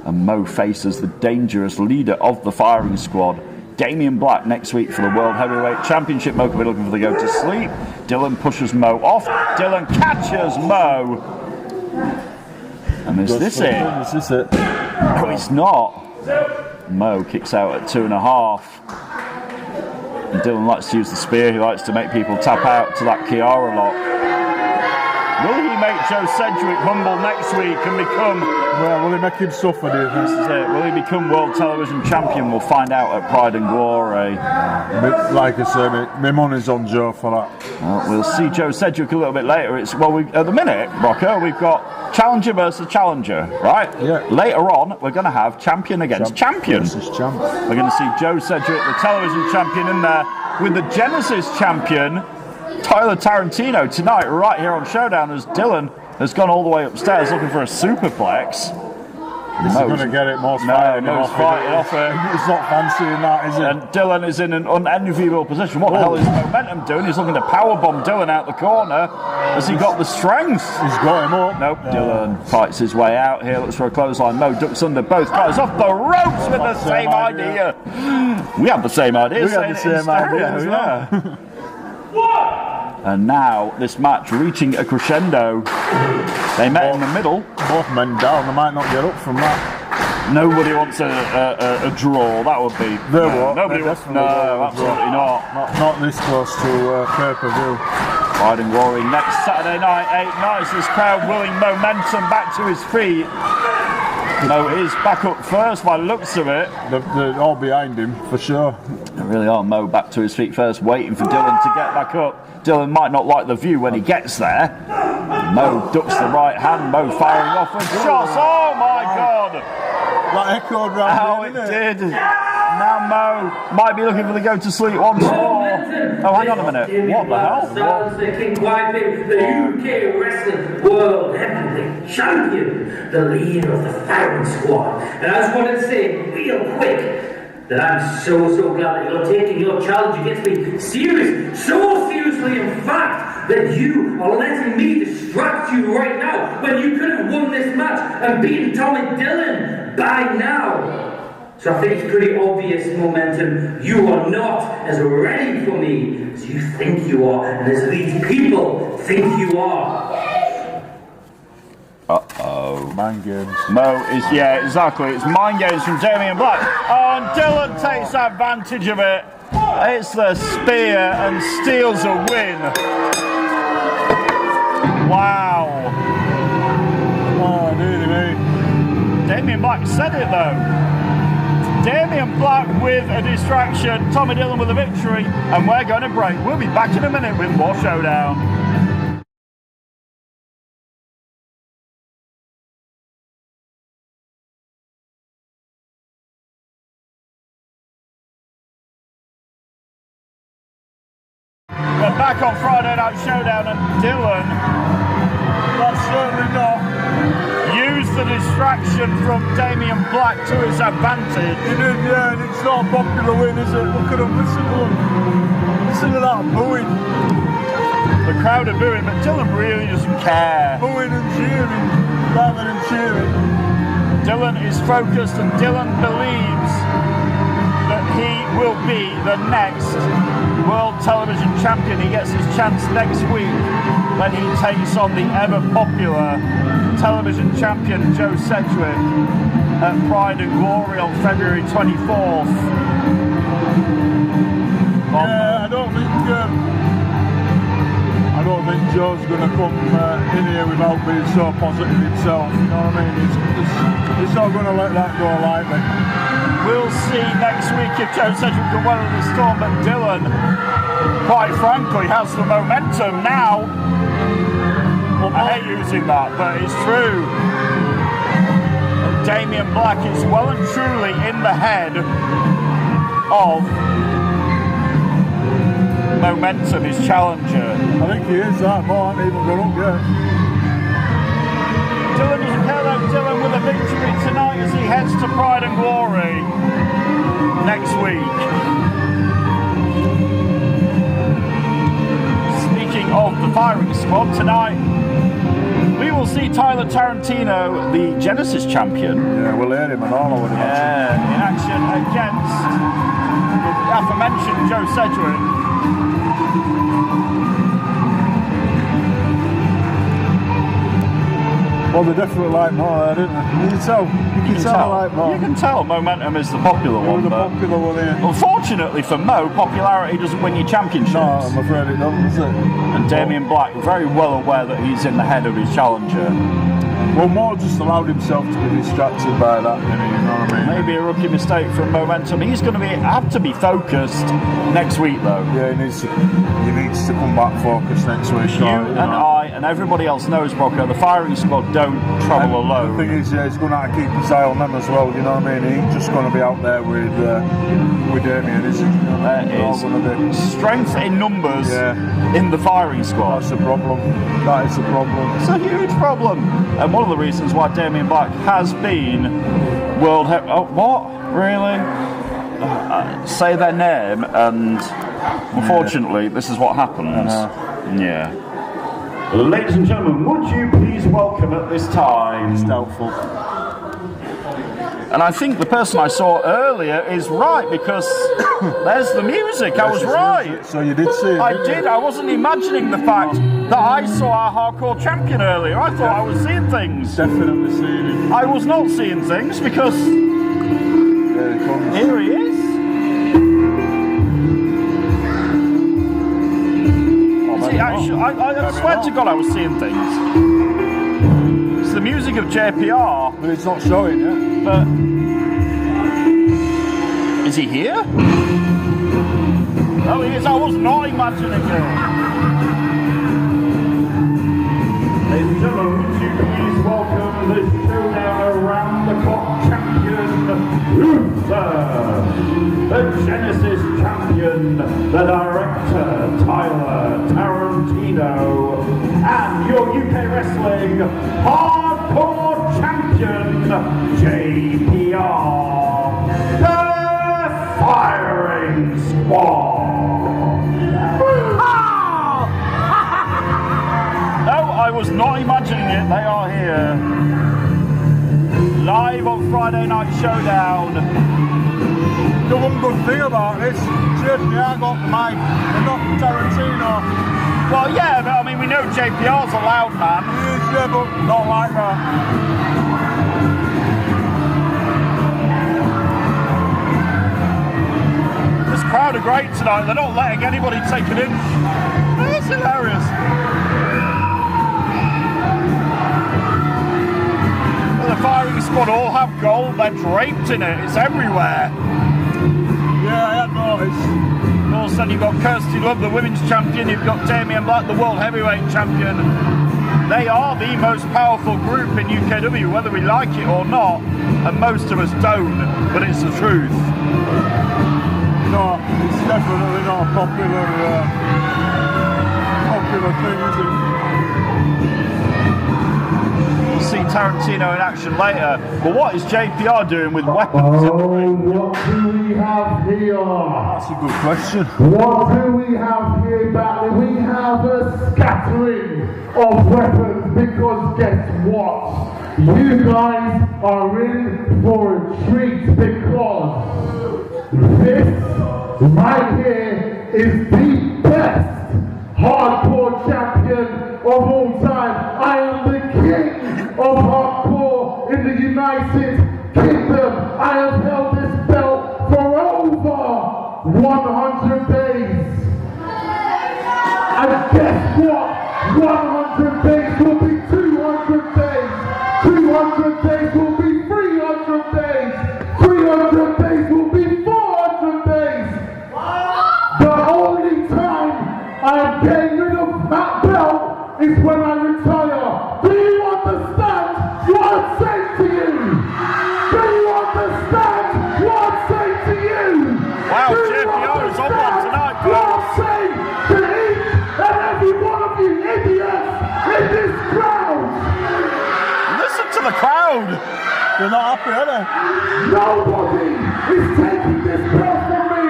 And Mo faces the dangerous leader of the firing squad, Damien Black, next week for the World Heavyweight Championship. Mo could be looking for the go to sleep. Dylan pushes Mo off. Dylan catches Mo. And is this it? Is this it? No, it's not. Mo kicks out at 2.5. And Dylan likes to use the spear. He likes to make people tap out to that Kiara lock. Will he make Joe Cedric humble next week and become... Well, will he make him suffer, do you think? This is it. Will he become World Television Champion? We'll find out at Pride and Glory. Like I said, my money's on Joe for that. Well, we'll see Joe Cedric a little bit later. At the minute, Rocco, we've got Challenger versus Challenger, right? Yeah. Later on, we're going to have Champion against Champion. Champ. We're going to see Joe Cedric, the television champion, in there with the Genesis champion, Tyler Tarantino, tonight, right here on Showdown, as Dylan has gone all the way upstairs looking for a superplex. This is going to get it more fighting off it. It's not fancy in that, is it? And Dylan is in an unenviable position. What the hell is Momentum doing? He's looking to powerbomb Dylan out the corner. Has he got the strength? He's got him up. Nope. Dylan fights his way out here. Looks for a clothesline. Mo ducks under both guys off the ropes with the same idea. We have the same idea. We have the same idea, yeah. And now this match reaching a crescendo. They met in the middle. Both men down, they might not get up from that. Nobody wants a draw. That would be. They won't. Nobody They wants. definitely No, won't. absolutely not. Not this close to pay-per-view. Pride and Glory next Saturday night, 8 nights. This crowd willing momentum back to his feet. Mo is back up first by the looks of it. They're all behind him for sure. They really are. Mo back to his feet first, waiting for Dylan to get back up. Dylan might not like the view when he gets there. Mo ducks the right hand. Mo firing off with shots. Oh my God! That echoed round. How it did. Now Mo might be looking for the go to sleep once more. Oh, hang on a minute. What the hell? The UK Wrestling World Heavyweight Champion, the leader of the firing squad. And I just wanted to say real quick that I'm so glad that you're taking your challenge against me so seriously in fact that you are letting me distract you right now when you could have won this match and beaten Tommy Dillon by now. So I think it's pretty obvious, Momentum, you are not as ready for me as you think you are and as these people think you are. Uh-oh. Mind games. Mo is, yeah, exactly. It's mind games from Damian Black. Oh, and Dylan takes advantage of it. It's the spear and steals a win. Wow. Oh, dearie me. Damian Black said it though. Damian Black with a distraction, Tommy Dillon with a victory, and we're going to break. We'll be back in a minute with more Showdown. We're back on Friday Night Showdown, and Dylan, That's certainly not. used the distraction from Damian Black to his advantage. He did, yeah, and it's not a popular win, is it? Look at him, listen to him. Listen to that booing. The crowd are booing, but Dylan really doesn't care. Booing and cheering, rather than cheering. Dylan is focused, and Dylan believes that he will be the next World Television Champion. He gets his chance next week when he takes on the ever popular television champion Joe Sedgwick at Pride and Glory on February 24th. Yeah, I don't think Joe's going to come in here without being so positive himself. You know what I mean? He's not going to let that go lightly. We'll see next week if Joe Sedgwick can weather the storm, but Dylan, quite frankly, has the momentum now. I hate using that, but it's true. And Damian Black is well and truly in the head of Momentum, his challenger. I think he is that. More hasn't even got up yet. Dylan doesn't care though. Dylan with a victory tonight as he heads to Pride and Glory next week. Speaking of the firing squad, tonight we will see Tyler Tarantino, the Genesis champion. Yeah, we'll hear him and all, I would imagine. In action against the aforementioned Joe Sedgwick. Well, they definitely like more, didn't they? You can tell. You can tell they like more. You can tell Momentum is the popular one. The but popular one here. unfortunately for Mo, popularity doesn't win you championships. No, I'm afraid it doesn't, does it? And Damian Black, very well aware that he's in the head of his challenger. Well, Mo just allowed himself to be distracted by that, you know what I mean? Maybe a rookie mistake from Momentum. He's going to have to be focused next week, though. Yeah, he needs to come back focused next week. You and I and everybody else knows, Broco, the firing squad don't travel alone. The thing is, he's going to have to keep his eye on them as well, you know what I mean? He ain't just going to be out there with Damien, is he? You know what I mean? There is gonna be strength in numbers in the firing squad. That's the problem. That is the problem. It's a huge problem. And one of the reasons why Damian Black has been world what? Really? Say their name and unfortunately this is what happens. Yeah. Ladies and gentlemen, would you please welcome at this time It's doubtful. And I think the person I saw earlier is right, because there's the music. I was right. So you did see it? I did. I wasn't imagining the fact that I saw our hardcore champion earlier. I thought I was seeing things. Definitely seeing him. I was not seeing things, because There he comes. here he is. See, I swear to God I was seeing things. It's the music of JPR. But it's not showing yet. But is he here? Oh, he is. I was not imagining it. Ladies and gentlemen, would you please welcome the showdown around the clock champion, Luther, the Genesis champion, the director, Tyler Tarantino, and your UK Wrestling hardcore champion, JPR, the Firing Squad. No, I was not imagining it. They are here. Live on Friday Night Showdown. The one good thing about this, JPR got the mic and not Tarantino. Well, yeah, but I mean, we know JPR's a loud man. He is, yeah, but not like that. This crowd are great tonight. They're not letting anybody take an inch. That's hilarious. The Firing Squad all have gold. They're draped in it. It's everywhere. Yeah, I had noticed. Of course, then you've got Kirsty Love, the women's champion. You've got Damien Black, the world heavyweight champion. They are the most powerful group in UKW, whether we like it or not. And most of us don't, but it's the truth. No, it's definitely not a popular thing, is it? We'll see Tarantino in action later. But what is JPR doing with weapons in the ring? What do we have here? That's a good question. What do we have here, Batley? We have a scattering of weapons, because guess what? You guys are in for a treat, because this right here is the best hardcore champion of all time. I am the king of hardcore in the United Kingdom. I have held this belt for over 100 days. And guess what? 100 days will be 200 days. 200 days will be 300 days. 300 days will be 400 days. The only time I am getting rid of that belt is when I retire. Do you understand what I'm saying to you? Do you understand what I'm saying to you? Wow, Do you JPR is on one understand tonight, what I'm folks. saying to each and every one of you idiots in this crowd? Listen to the crowd. They're not happy, are they? Nobody is taking this belt from me.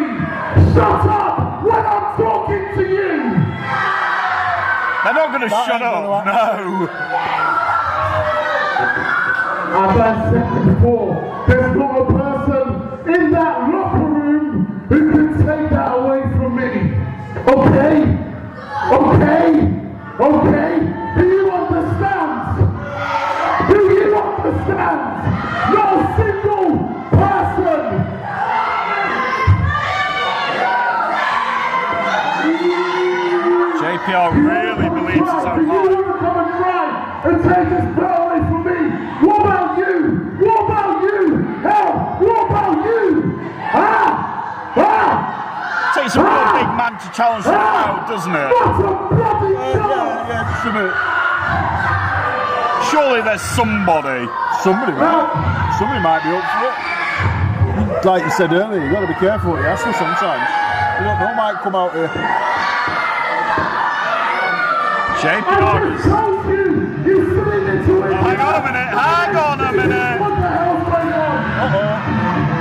Shut up when I'm talking to you. They're not going to That shut ain't up. gonna No. As I said before, there's not a person in that locker room who can take that away from me. Okay? Okay? Okay? Do you understand? Do you understand? No single person. JPR really believes his own You heart. want to come and try and take this belt away from me? What about you? What about you? Hell, what about you? Takes a real big man to challenge the crowd, doesn't it? What a bloody job! Yeah, just a bit. Surely there's somebody. Somebody might be up for it. Like you said earlier, you've got to be careful what you ask for sometimes. You don't know, might come out here. JPR is... told you! You slid into it! Hang on a minute, hang on a minute. What the hell's going on?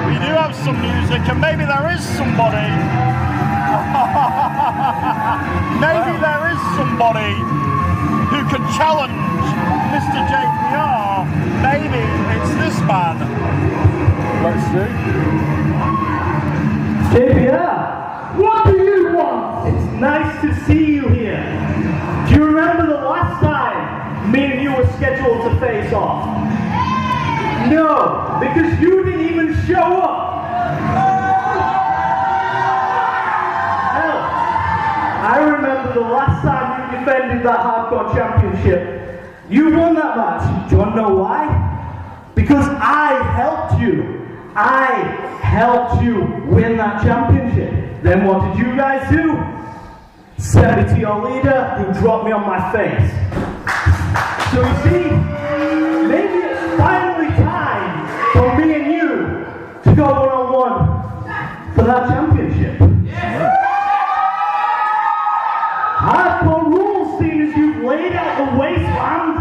We do have some music, and maybe there is somebody. Maybe there is somebody who can challenge Mr. JPR, maybe it's this man. Let's see. JPR, what do you want? It's nice to see you here. Do you remember the last time me and you were scheduled to face off? No, because you didn't even show up. Hell, I remember the last time you defended that hardcore championship. You won that match. Do you want to know why? Because I helped you. I helped you win that championship. Then what did you guys do? Send me to your leader who dropped me on my face. So you see, maybe it's finally time for me and you to go one-on-one for that championship. Hardcore rules, seeing as you've laid out the wasteland.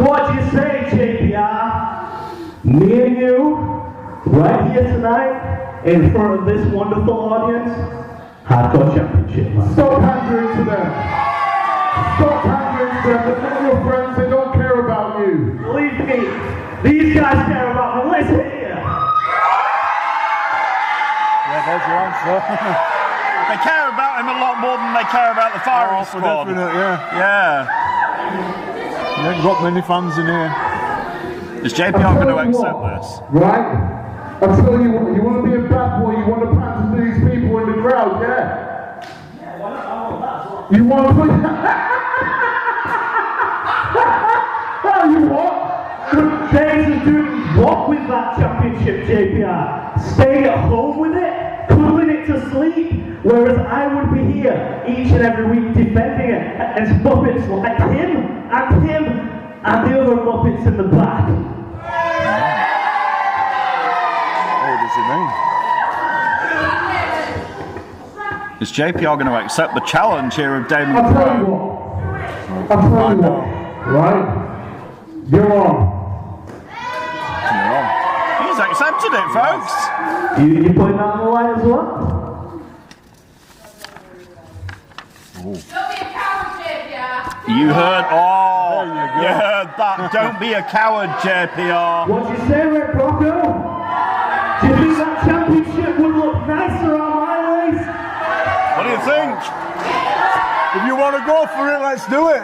What do you say, JPR? Me and you, right here tonight, in front of this wonderful audience, hardcore championship. Stop pandering to them. Stop pandering to them. They're not your friends. They don't care about you. Believe me, these guys care about me. Listen here. Yeah, there's your answer. They care about him a lot more than they care about the firing For squad. definite, yeah. Yeah. You ain't got many fans in here. Is JPR going to accept this? Right? I tell you what, you want to be a bad boy, you want to pander to these people in the crowd, yeah? You want to put... Oh, you what? Good days of doing what with that championship, JPR? Staying at home with it? Putting it to sleep? Whereas I would be here each and every week defending it as Muppets like him and the other Muppets in the back. What does it mean? Is JPR going to accept the challenge here of Damon I'll tell you Crowe? what. I'll tell you what. Right? You're on. He's accepted it, folks. You putting that on the line as well? Don't be a coward, JPR. You heard, There you go. you heard that. Don't be a coward, JPR. What you say, Red Bronco? Do you think that championship would look nicer on my waist? What do you think? If you want to go for it, let's do it.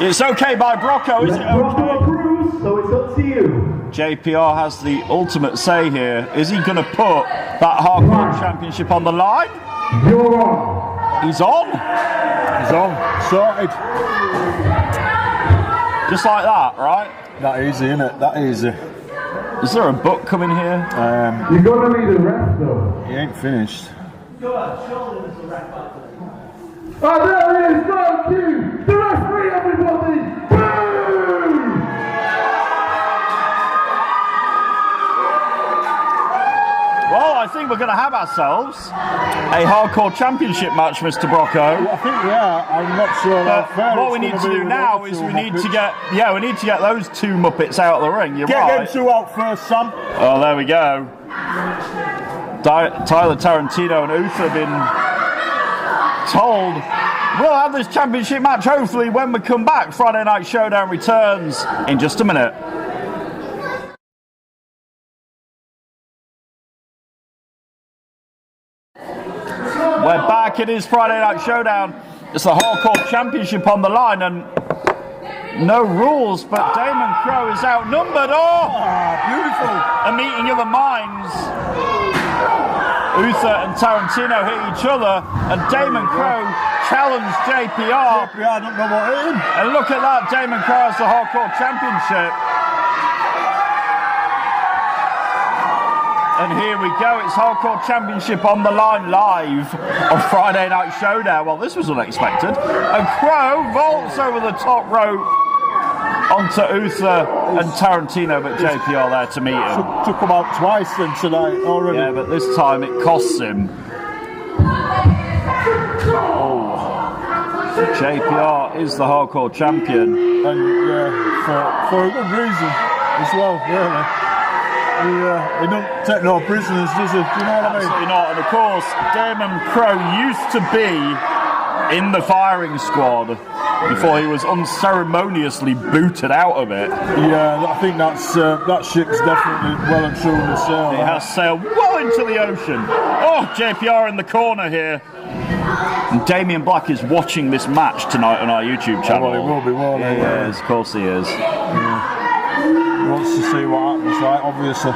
It's okay by Brocco, is it Bronco okay? approves, so it's up to you. JPR has the ultimate say here. Is he going to put that hardcore championship on the line? You're on. He's on. He's on. Sorted. Just like that, right? That easy, innit? That easy. Is there a book coming here? You're going to need a ref, though. He ain't finished. Oh, there it is. Thank you. The referee, everybody. Boom! Well, I think we're going to have ourselves a hardcore championship match, Mr. Brocco. I think we are. I'm not sure how fair What it's we need gonna to be do with now those is two we need to Muppets. we need to get those two Muppets out of the ring. You're Get right. them two out first, Sam. Oh, there we go. Tyler Tarantino and Uther have been told we'll have this championship match hopefully when we come back. Friday Night Showdown returns in just a minute. We're back. It is Friday Night Showdown. It's the Hardcore Championship on the line and no rules, but Damon Crowe is outnumbered. Oh, beautiful. A meeting of the minds. Uther and Tarantino hit each other, and Damon Crowe challenged JPR. I don't know what hit him. And look at that, Damon Crowe has the Hardcore Championship. And here we go, it's Hardcore Championship on the line live on Friday Night Showdown. Well, this was unexpected. And Crowe vaults over the top rope onto Uther and Tarantino, but JPR there to meet him. Took him out twice then tonight already. Yeah, but this time it costs him. Oh. JPR is the Hardcore Champion. And yeah, for a good reason as well, really. He don't take no prisoners, does he? Do you know what I mean? Absolutely not. And of course, Damon Crowe used to be in the firing squad. before he was unceremoniously booted out of it. Yeah, I think that ship's definitely well and truly sailed. It has sailed well into the ocean. Oh, JPR in the corner here. And Damien Black is watching this match tonight on our YouTube channel. Well, he will be, won't he? Yes, of course he is. He wants to see what happens, right? Obviously.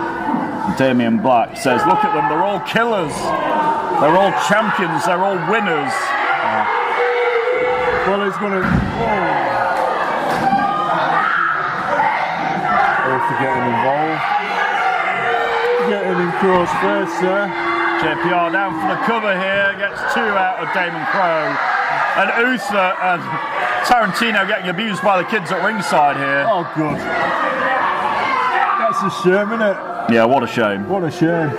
Damien Black says, look at them, they're all killers. They're all champions, they're all winners. Well, he's going to... Oh, for getting involved. Getting in Crow's face there. JPR down for the cover here, gets 2 out of Damon Crow. And Uther and Tarantino getting abused by the kids at ringside here. Oh, good. That's a shame, isn't it? Yeah, what a shame. What a shame.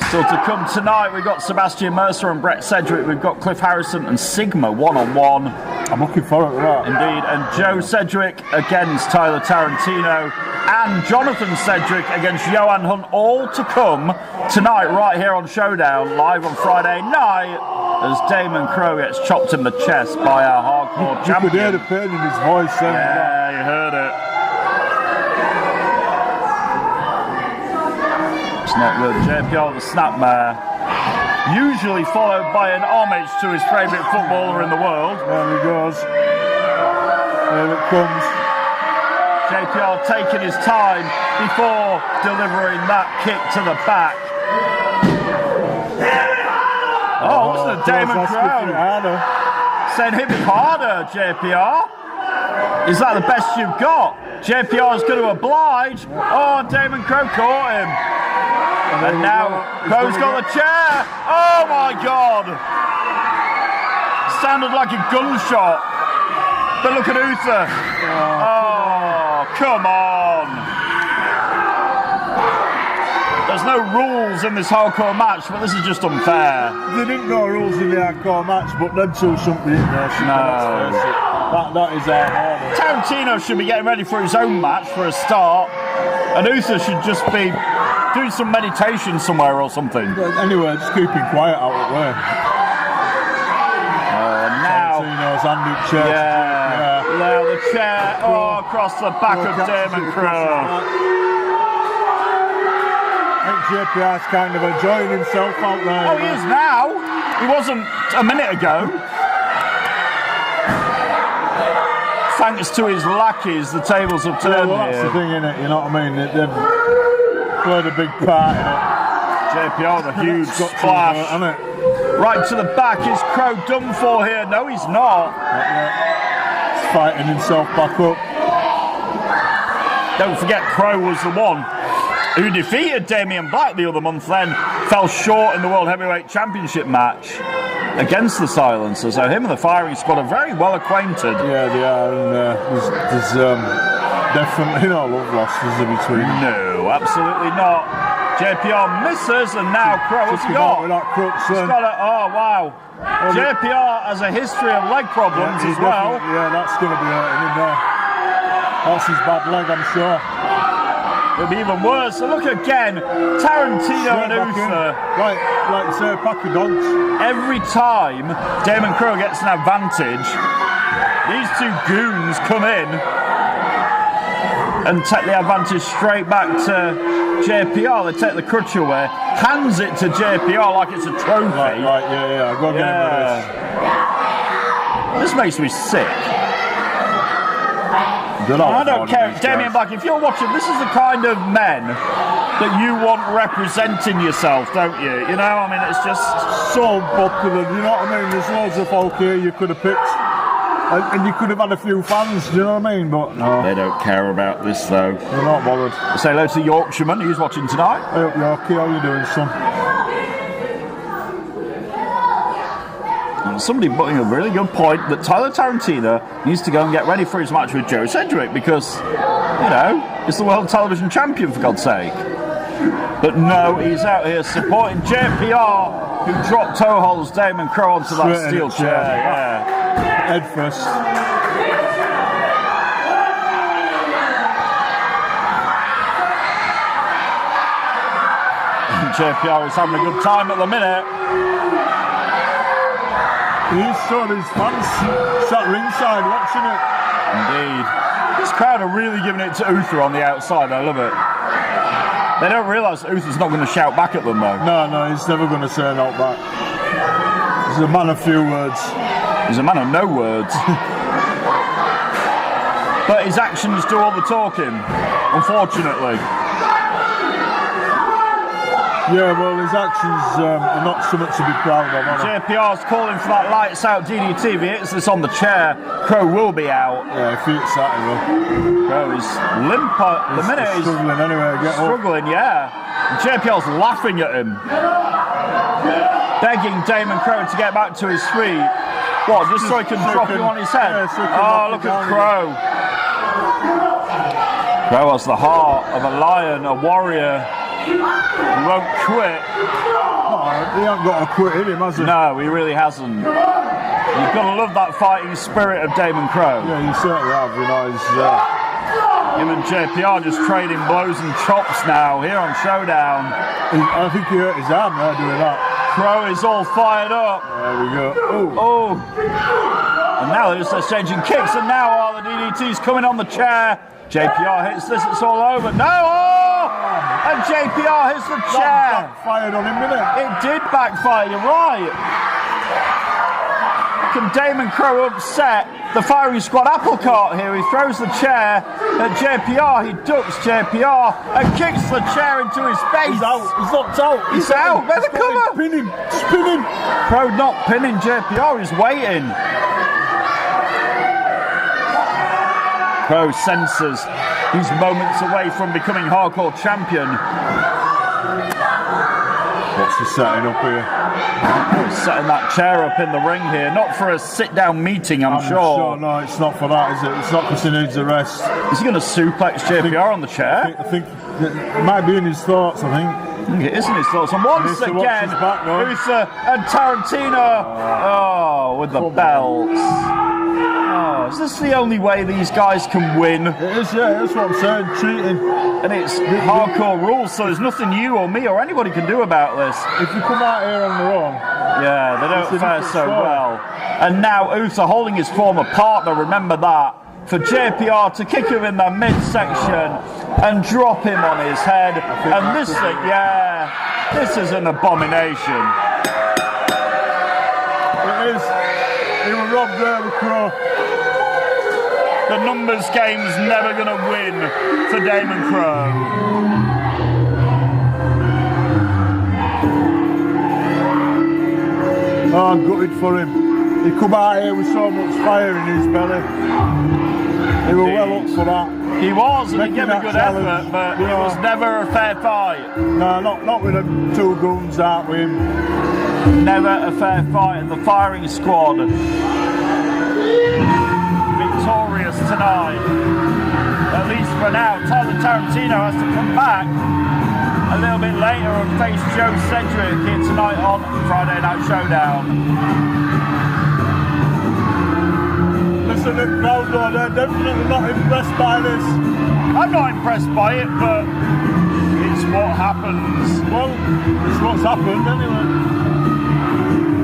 Still to come tonight, we've got Sebastian Mercer and Brett Sedgwick. We've got Cliff Harrison and Sigma one-on-one. I'm looking forward to that. Indeed, and Joe Sedgwick against Tyler Tarantino. And Jonathan Sedgwick against Johan Hunt, all to come tonight right here on Showdown, live on Friday night, as Damon Crow gets chopped in the chest by our hardcore champion. You could hear the pain in his voice. Yeah, you heard it. It's not good. JPR the snapmare, usually followed by an homage to his favourite footballer in the world. There he goes. There it comes. JPR taking his time before delivering that kick to the back. Oh, wasn't it Damon Crow? Saying hit me harder, JPR. Is that the best you've got? JPR is going to oblige. Oh, Damon Crow caught him. And now Crow's got the chair. Oh my God. Sounded like a gunshot. But look at Uther. Oh, come on. There's no rules in this hardcore match, but this is just unfair. They didn't know rules in the hardcore match, but them two shouldn't be in there. No. That is our order. Tarantino should be getting ready for his own match for a start. And Uther should just be doing some meditation somewhere or something. Anyway, just keeping quiet out of the way. Now, Tarantino's handed chair. yeah, the chair across the back of Damon Crow. I think JPR's kind of enjoying himself out there. Oh, he is now. He wasn't a minute ago. Thanks to his lackeys, the tables have turned well, that's here. the thing, innit? You know what I mean? They've played a big part in it. JPR, the huge splash. Right to the back. Is Crow done for here? No, he's not. He's fighting himself back up. Don't forget, Crow was the one who defeated Damien Black the other month, then fell short in the World Heavyweight Championship match against the Silencer. So him and the firing squad are very well acquainted. Yeah, they are. And there's definitely no love lost, is there, between them? No, absolutely not. JPR misses, and now Crow, what's he got? With that crutch, He's got a, oh wow. JPR has a history of leg problems as well. Yeah, that's going to be hurting him there. That's his bad leg, I'm sure. It'll be even worse. So look again, Tarantino and Uther. Like you say, a pack of dogs. Every time Damon Crow gets an advantage, these two goons come in and take the advantage straight back to JPR. They take the crutch away, hands it to JPR like it's a trophy. Right, yeah. I've got to get him with this. This makes me sick. I don't care, Damien Black, if you're watching, this is the kind of men that you want representing yourself, don't you? You know, I mean, it's just so popular, you know what I mean? There's loads of folk here you could have picked, and you could have had a few fans, you know what I mean? But no. They don't care about this, though. They're not bothered. Say hello to the Yorkshireman who's watching tonight. Hey up, Yorkie, how you doing, son? Somebody putting a really good point that Tyler Tarantino needs to go and get ready for his match with Joe Sedgwick because, you know, he's the world television champion, for God's sake. But no, he's out here supporting JPR, who dropped toe holds Damon Crow onto that steel chair. Yeah. Head first. JPR is having a good time at the minute. He's showing his fans sat ringside watching it. Indeed. This crowd are really giving it to Uther on the outside. I love it. They don't realise that Uther's not going to shout back at them though. No, he's never going to say not back. He's a man of few words. He's a man of no words. But his actions do all the talking, unfortunately. Yeah, well, his actions are not something to be proud of, are they? JPR's calling for that lights out DDT. If he hits this on the chair, Crow will be out. Yeah, if he hits that, he will. Crow is limp at the minute. He's struggling anyway. Struggling, yeah. And JPR's laughing at him. Begging Damon Crow to get back to his feet. What, just so he can drop him on his head? Yeah, oh, look at Crow. Crow has the heart of a lion, a warrior. He won't quit. Oh, he hasn't got to quit in him, has he? No, he really hasn't. You've got to love that fighting spirit of Damon Crow. Yeah, you certainly have. You know, him and JPR just trading blows and chops now here on Showdown. I think he hurt his arm there doing that. Crow is all fired up. There we go. Oh. And now they're just exchanging kicks, and now all the DDT's coming on the chair. JPR hits this, it's all over. No! Oh! And JPR hits the chair. That backfired on him, didn't it? It did backfire, you're right. Can Damon Crow upset the firing squad apple cart here? He throws the chair at JPR, he ducks JPR and kicks the chair into his face. He's out, he's knocked out. He's out, where's the cover? Pin him, spin him. Crow not pinning JPR, he's waiting. Crow senses he's moments away from becoming hardcore champion. What's he setting up here? He's setting that chair up in the ring here, not for a sit-down meeting, I'm sure. No, it's not for that, is it? It's not because he needs a rest. Is he going to suplex JPR on the chair? I think it might be in his thoughts, I think. I think it is in his thoughts. And once again, Uther and Tarantino. Oh, with the belts. Oh, is this the only way these guys can win? It is, yeah, that's what I'm saying, cheating. And it's hardcore rules, so there's nothing you or me or anybody can do about this. If you come out here on their own, yeah, they don't fare so well. And now Uther holding his former partner, remember that, for JPR to kick him in the midsection and drop him on his head. And this thing, yeah, this is an abomination. It is. He was robbed there with Crow. The numbers game's never going to win for Damon Crow. Oh, I'm gutted for him. He come out here with so much fire in his belly. He was well up for that. He was, and he gave a good effort, but it was never a fair fight. No, not with them two goons out with him. Never a fair fight, and the firing squad victorious tonight, at least for now. Tyler Tarantino has to come back a little bit later and face Joe Sedgwick here tonight on Friday Night Showdown. Listen, the crowd, though, they're definitely not impressed by this. I'm not impressed by it, but it's what happens. Well, it's what's happened anyway.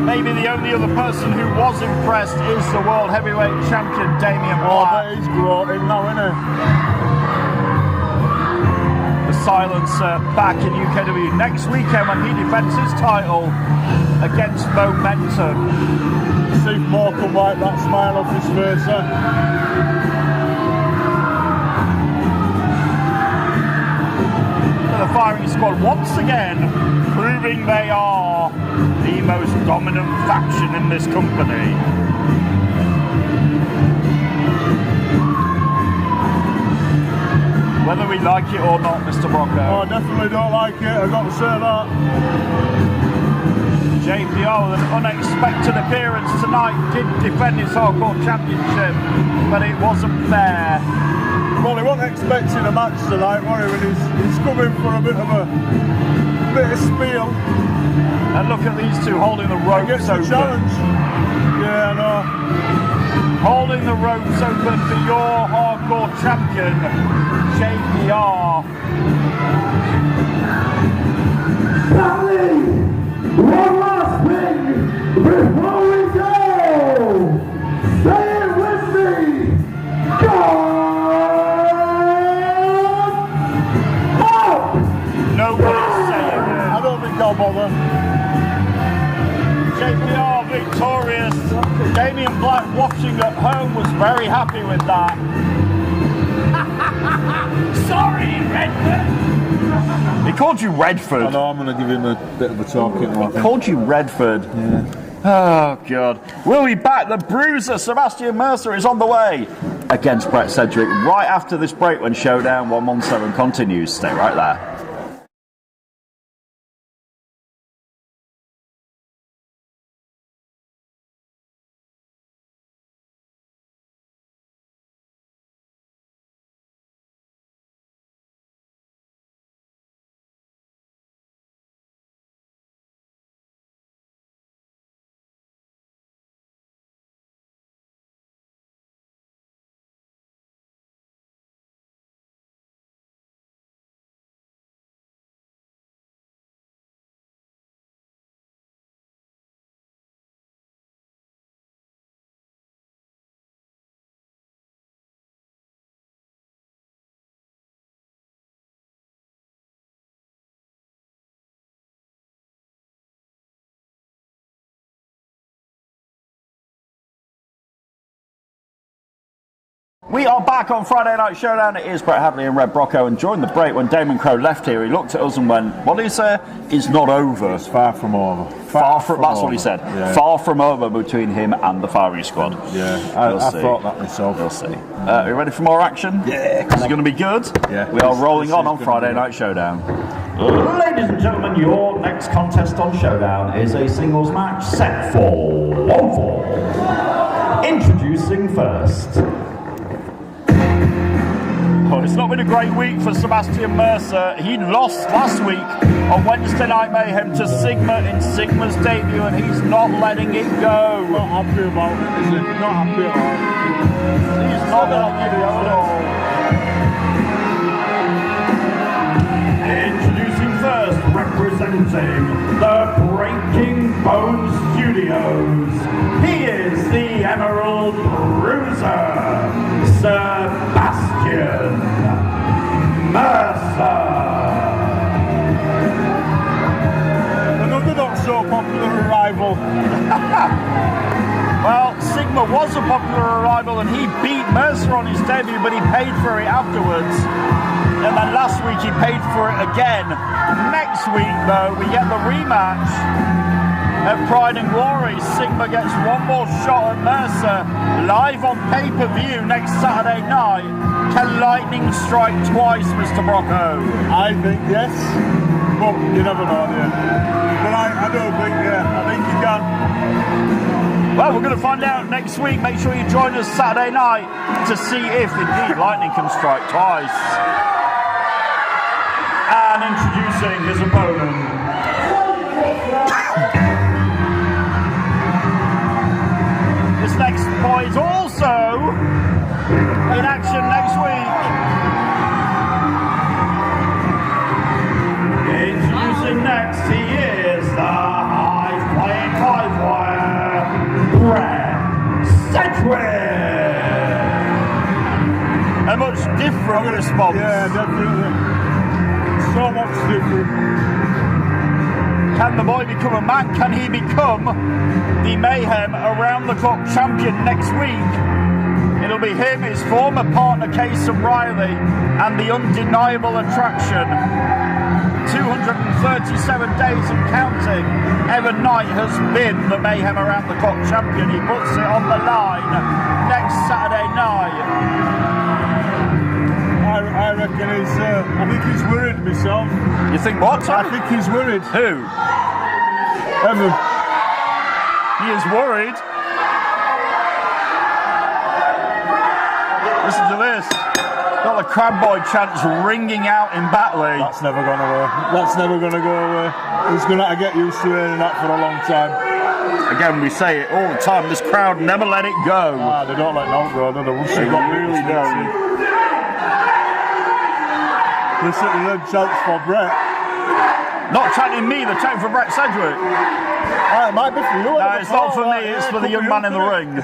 Maybe the only other person who was impressed is the World Heavyweight Champion Damian Black. Oh, but he's gloating now, isn't he? The silencer back in UKW next weekend when he defends his title against Momentum. See if more can wipe that smile off his face, The firing squad once again proving they are the most dominant faction in this company. Whether we like it or not, Mr. Brocco. Oh, I definitely don't like it, I've got to say that. JPR with an unexpected appearance tonight did defend his hardcore championship, but it wasn't fair. Well, he wasn't expecting a match tonight, was he? When he's coming for a bit of spiel. And look at these two holding the ropes open. Challenge. Yeah, I know. Holding the ropes open for your hardcore champion, JPR. Sally, one last thing before we go. happy with that. Sorry, Redford. He called you Redford. I know, I'm going to give him a bit of a talking. He called you Redford. Yeah. Oh, God. We'll be back. The bruiser, Sebastian Mercer, is on the way against Brett Sedgwick right after this break when Showdown 117 continues. Stay right there. We are back on Friday Night Showdown. It is Brett Hadley and Red Brocco, and during the break when Damon Crowe left here, he looked at us and went, what did he say? It's not over. It's far from over. Far from that's over. What he said. Yeah. Far from over between him and the firing squad. Yeah, I thought that myself. We'll see. Are you ready for more action? Yeah. Is it going to be good? Yeah. We are rolling on Friday Night Showdown. Ladies and gentlemen, your next contest on Showdown is a singles match set for 1-4. Introducing first. It's not been a great week for Sebastian Mercer. He lost last week on Wednesday Night Mayhem to Sigma in Sigma's debut, and he's not letting it go. Not happy about it, is he? Not happy at all. He's not letting it go at all. Introducing first, representing the Breaking Bone Studios, he is the Emerald Bruiser, Sebastian Mercer. Another not so popular arrival. Well, Sigma was a popular arrival and he beat Mercer on his debut, but he paid for it afterwards. And then last week he paid for it again. Next week, though, we get the rematch at Pride and Glory. Sigma gets one more shot at Mercer live on pay-per-view next Saturday night. Can lightning strike twice, Mr. Brocco? I think yes, but you never know, do you? But I don't think, I think you can. Well, we're going to find out next week. Make sure you join us Saturday night to see if indeed lightning can strike twice. And introducing his opponent. This next boy is also in action next week. Introducing next, he is the high-flying five-wire, Brett Sedgwick. A much different response. Yeah, definitely. So much different. Can the boy become a man? Can he become the Mayhem Around the Clock champion next week? It'll be him, his former partner Casey Riley, and the undeniable attraction. 237 days and counting. Evan Knight has been the Mayhem Around the Clock champion. He puts it on the line next Saturday night. I reckon he's, I think he's worried myself. You think what? I think he's worried. Who? Evan. He is worried. Listen to this. Got the crab boy chants ringing out in Batley. That's never gone away. That's never going to go away. He's going to have to get used to hearing that for a long time. Again, we say it all the time. This crowd never let it go. They don't let no go, do they? They really don't. Listen to them chants for Brett. Not chanting me, they're chanting for Brett Sedgwick. It might be for you. No, it's not for me, it's for the young man in the ring.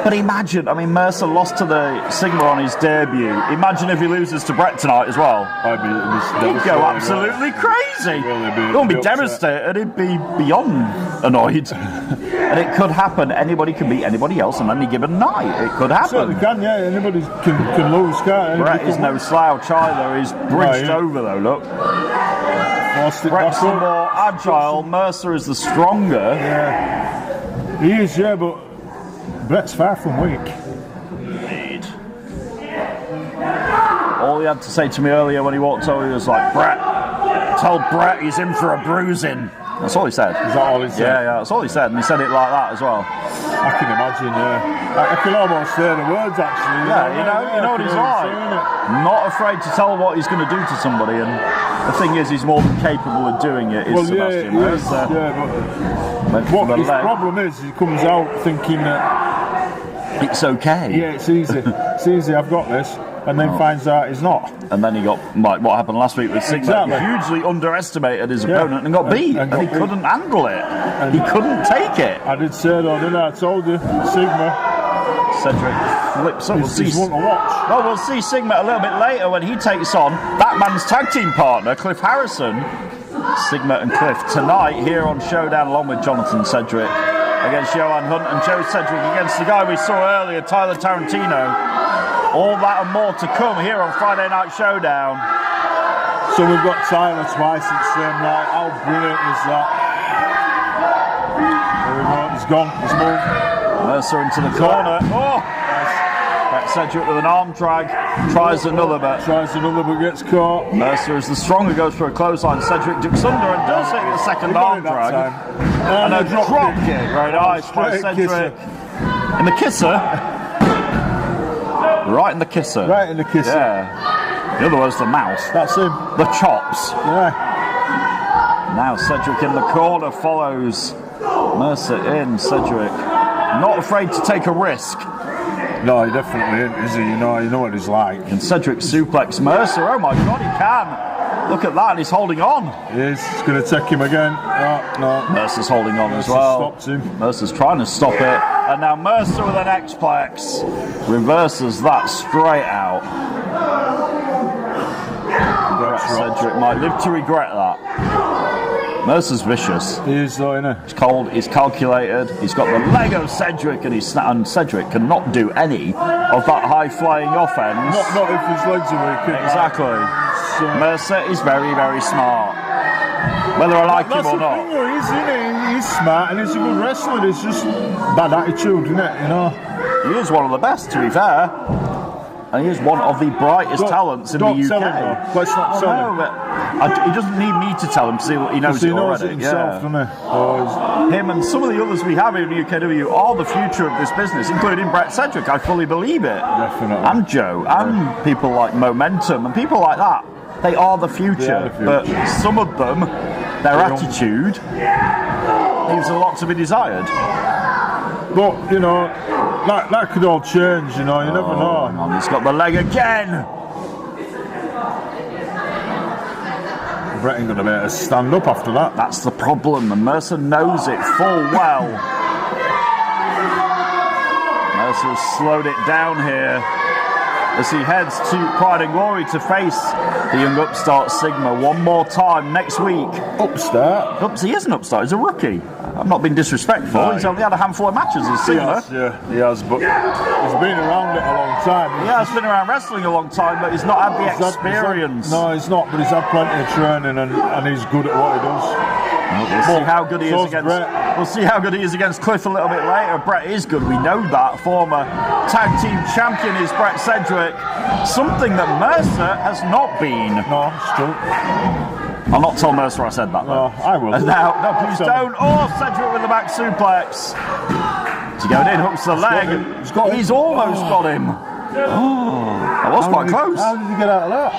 But imagine, I mean, Mercer lost to the Sigma on his debut. Imagine if he loses to Brett tonight as well. He'd go absolutely crazy. He wouldn't be devastated, he'd be beyond annoyed. And it could happen. Anybody can beat anybody else on any given night. It could happen. Certainly can, yeah. Anybody can lose, can't Brett is no slouch either. He's bridged over though, look. Brett's the more agile, Mercer is the stronger. Yeah. He is, yeah, but Brett's far from weak. Indeed. All he had to say to me earlier when he walked over, he was like, Brett, tell Brett he's in for a bruising. That's all he said. Is that all he said? Yeah, that's all he said, and he said it like that as well. I can imagine, yeah. I can almost hear the words, actually. Yeah, you know what he's like. Not afraid to tell what he's going to do to somebody, and the thing is, he's more than capable of doing it, is Sebastian. But what his problem is, he comes out thinking that it's okay. Yeah, it's easy. It's easy, I've got this. And then finds out he's not. And then he got, like what happened last week with Sigma, hugely underestimated his opponent and got beat. And he couldn't handle it. He couldn't take it. I did say though, didn't I? I told you, Sigma. Cedric flips up. He's one to watch. Well, we'll see Sigma a little bit later when he takes on that man's tag team partner, Cliff Harrison. Sigma and Cliff tonight here on Showdown along with Jonathan Cedric against Johan Hunt and Joe Cedric against the guy we saw earlier, Tyler Tarantino. All that and more to come here on Friday Night Showdown. So we've got Tyler twice at the same night. How brilliant is that? There we go, he's gone, he's moved. Mercer into the corner. Oh! Brett Cedric with an arm drag. Tries another but gets caught. Mercer is the stronger, goes for a clothesline. Cedric ducks under and does hit the second arm drag. And a drop kick. Very nice by Cedric. And the kisser. Right in the kisser. Right in the kisser. Yeah. The other one's the mouth. That's him. The chops. Yeah. Now Cedric in the corner follows Mercer in. Cedric not afraid to take a risk. No, he definitely isn't, is he? You know what he's like. And Cedric suplex Mercer. Oh my God, he can. Look at that, and he's holding on. He is. He's going to take him again. No. Mercer's holding on as well. Stops him. Mercer's trying to stop it. And now Mercer with an X-Plex reverses that straight out. Cedric might live to regret that. Mercer's vicious. He is though, isn't he? He's cold, he's calculated, he's got the leg of Cedric, and Cedric cannot do any of that high-flying offense. Not if his legs are weak. Exactly. So Mercer is very, very smart. Whether I like him or not. He's smart and he's a good wrestler. It's just bad attitude, isn't it? You know. He is one of the best, to be fair. And he is one of the brightest talents in the UK. Tell him, let's not tell him. But he doesn't need me to tell him because he knows it already. It himself, doesn't he? Him and some of the others we have in the UKW are the future of this business, including Brett Cedric. I fully believe it. Definitely. And Joe, and people like Momentum, and people like that. They are the future. But some of them, their attitude leaves a lot to be desired. But, you know, that could all change, you know, you never know. Man, he's got the leg again. Brett ain't going to be able to stand up after that. That's the problem, and Mercer knows it full well. Mercer has slowed it down here as he heads to Pride and Glory to face the young upstart Sigma one more time next week. Upstart? Oops, he is an upstart, he's a rookie. I'm not being disrespectful, No. He's only had a handful of matches as Sigma. He has, but he's been around it a long time. Yeah, he's been around wrestling a long time, but he's not had the experience. No, he's not, but he's had plenty of training and he's good at what he does. We'll see how good he is against. We'll see how good he is against Cliff a little bit later. Brett is good, we know that. Former tag team champion is Brett Cedric. Something that Mercer has not been. No, it's true. I'll not tell Mercer I said that. No, I will. Now, no, please don't. Oh, Cedric with the back suplex. He's going in, hooks the leg. He's almost got him. Oh, that was quite close. How did he get out of that?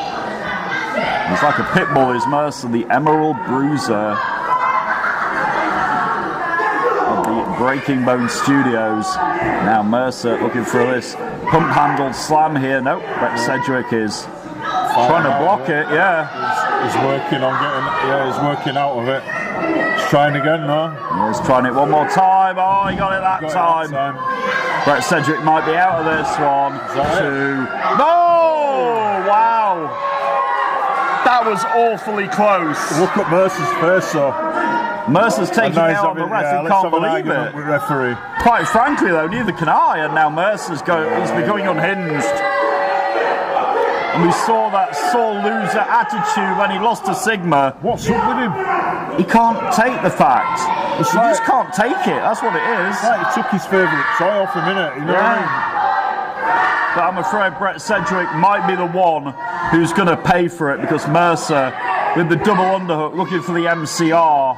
He's like a pit bull, is Mercer, the Emerald Bruiser. Breaking Bone Studios. Now Mercer looking for this pump handled slam here. Nope, Brett Cedric is trying to block it. Yeah, he's working on getting. Yeah, he's working out of it. He's trying again now. Yeah, he's trying it one more time. Oh, he got it that time. Brett Cedric might be out of this one. No! Wow, that was awfully close. Look at Mercer's face, though. Mercer's taking And it now out on the rest. He can't believe it. With referee. Quite frankly, though, neither can I. And now Mercer's he's becoming unhinged. And we saw that sore loser attitude when he lost to Sigma. What's up with him? He can't take the fact. He just can't take it. That's what it is. Like he took his favourite toy off him, innit? You know what I mean? But I'm afraid Brett Sedgwick might be the one who's going to pay for it because Mercer, with the double underhook, looking for the MCR.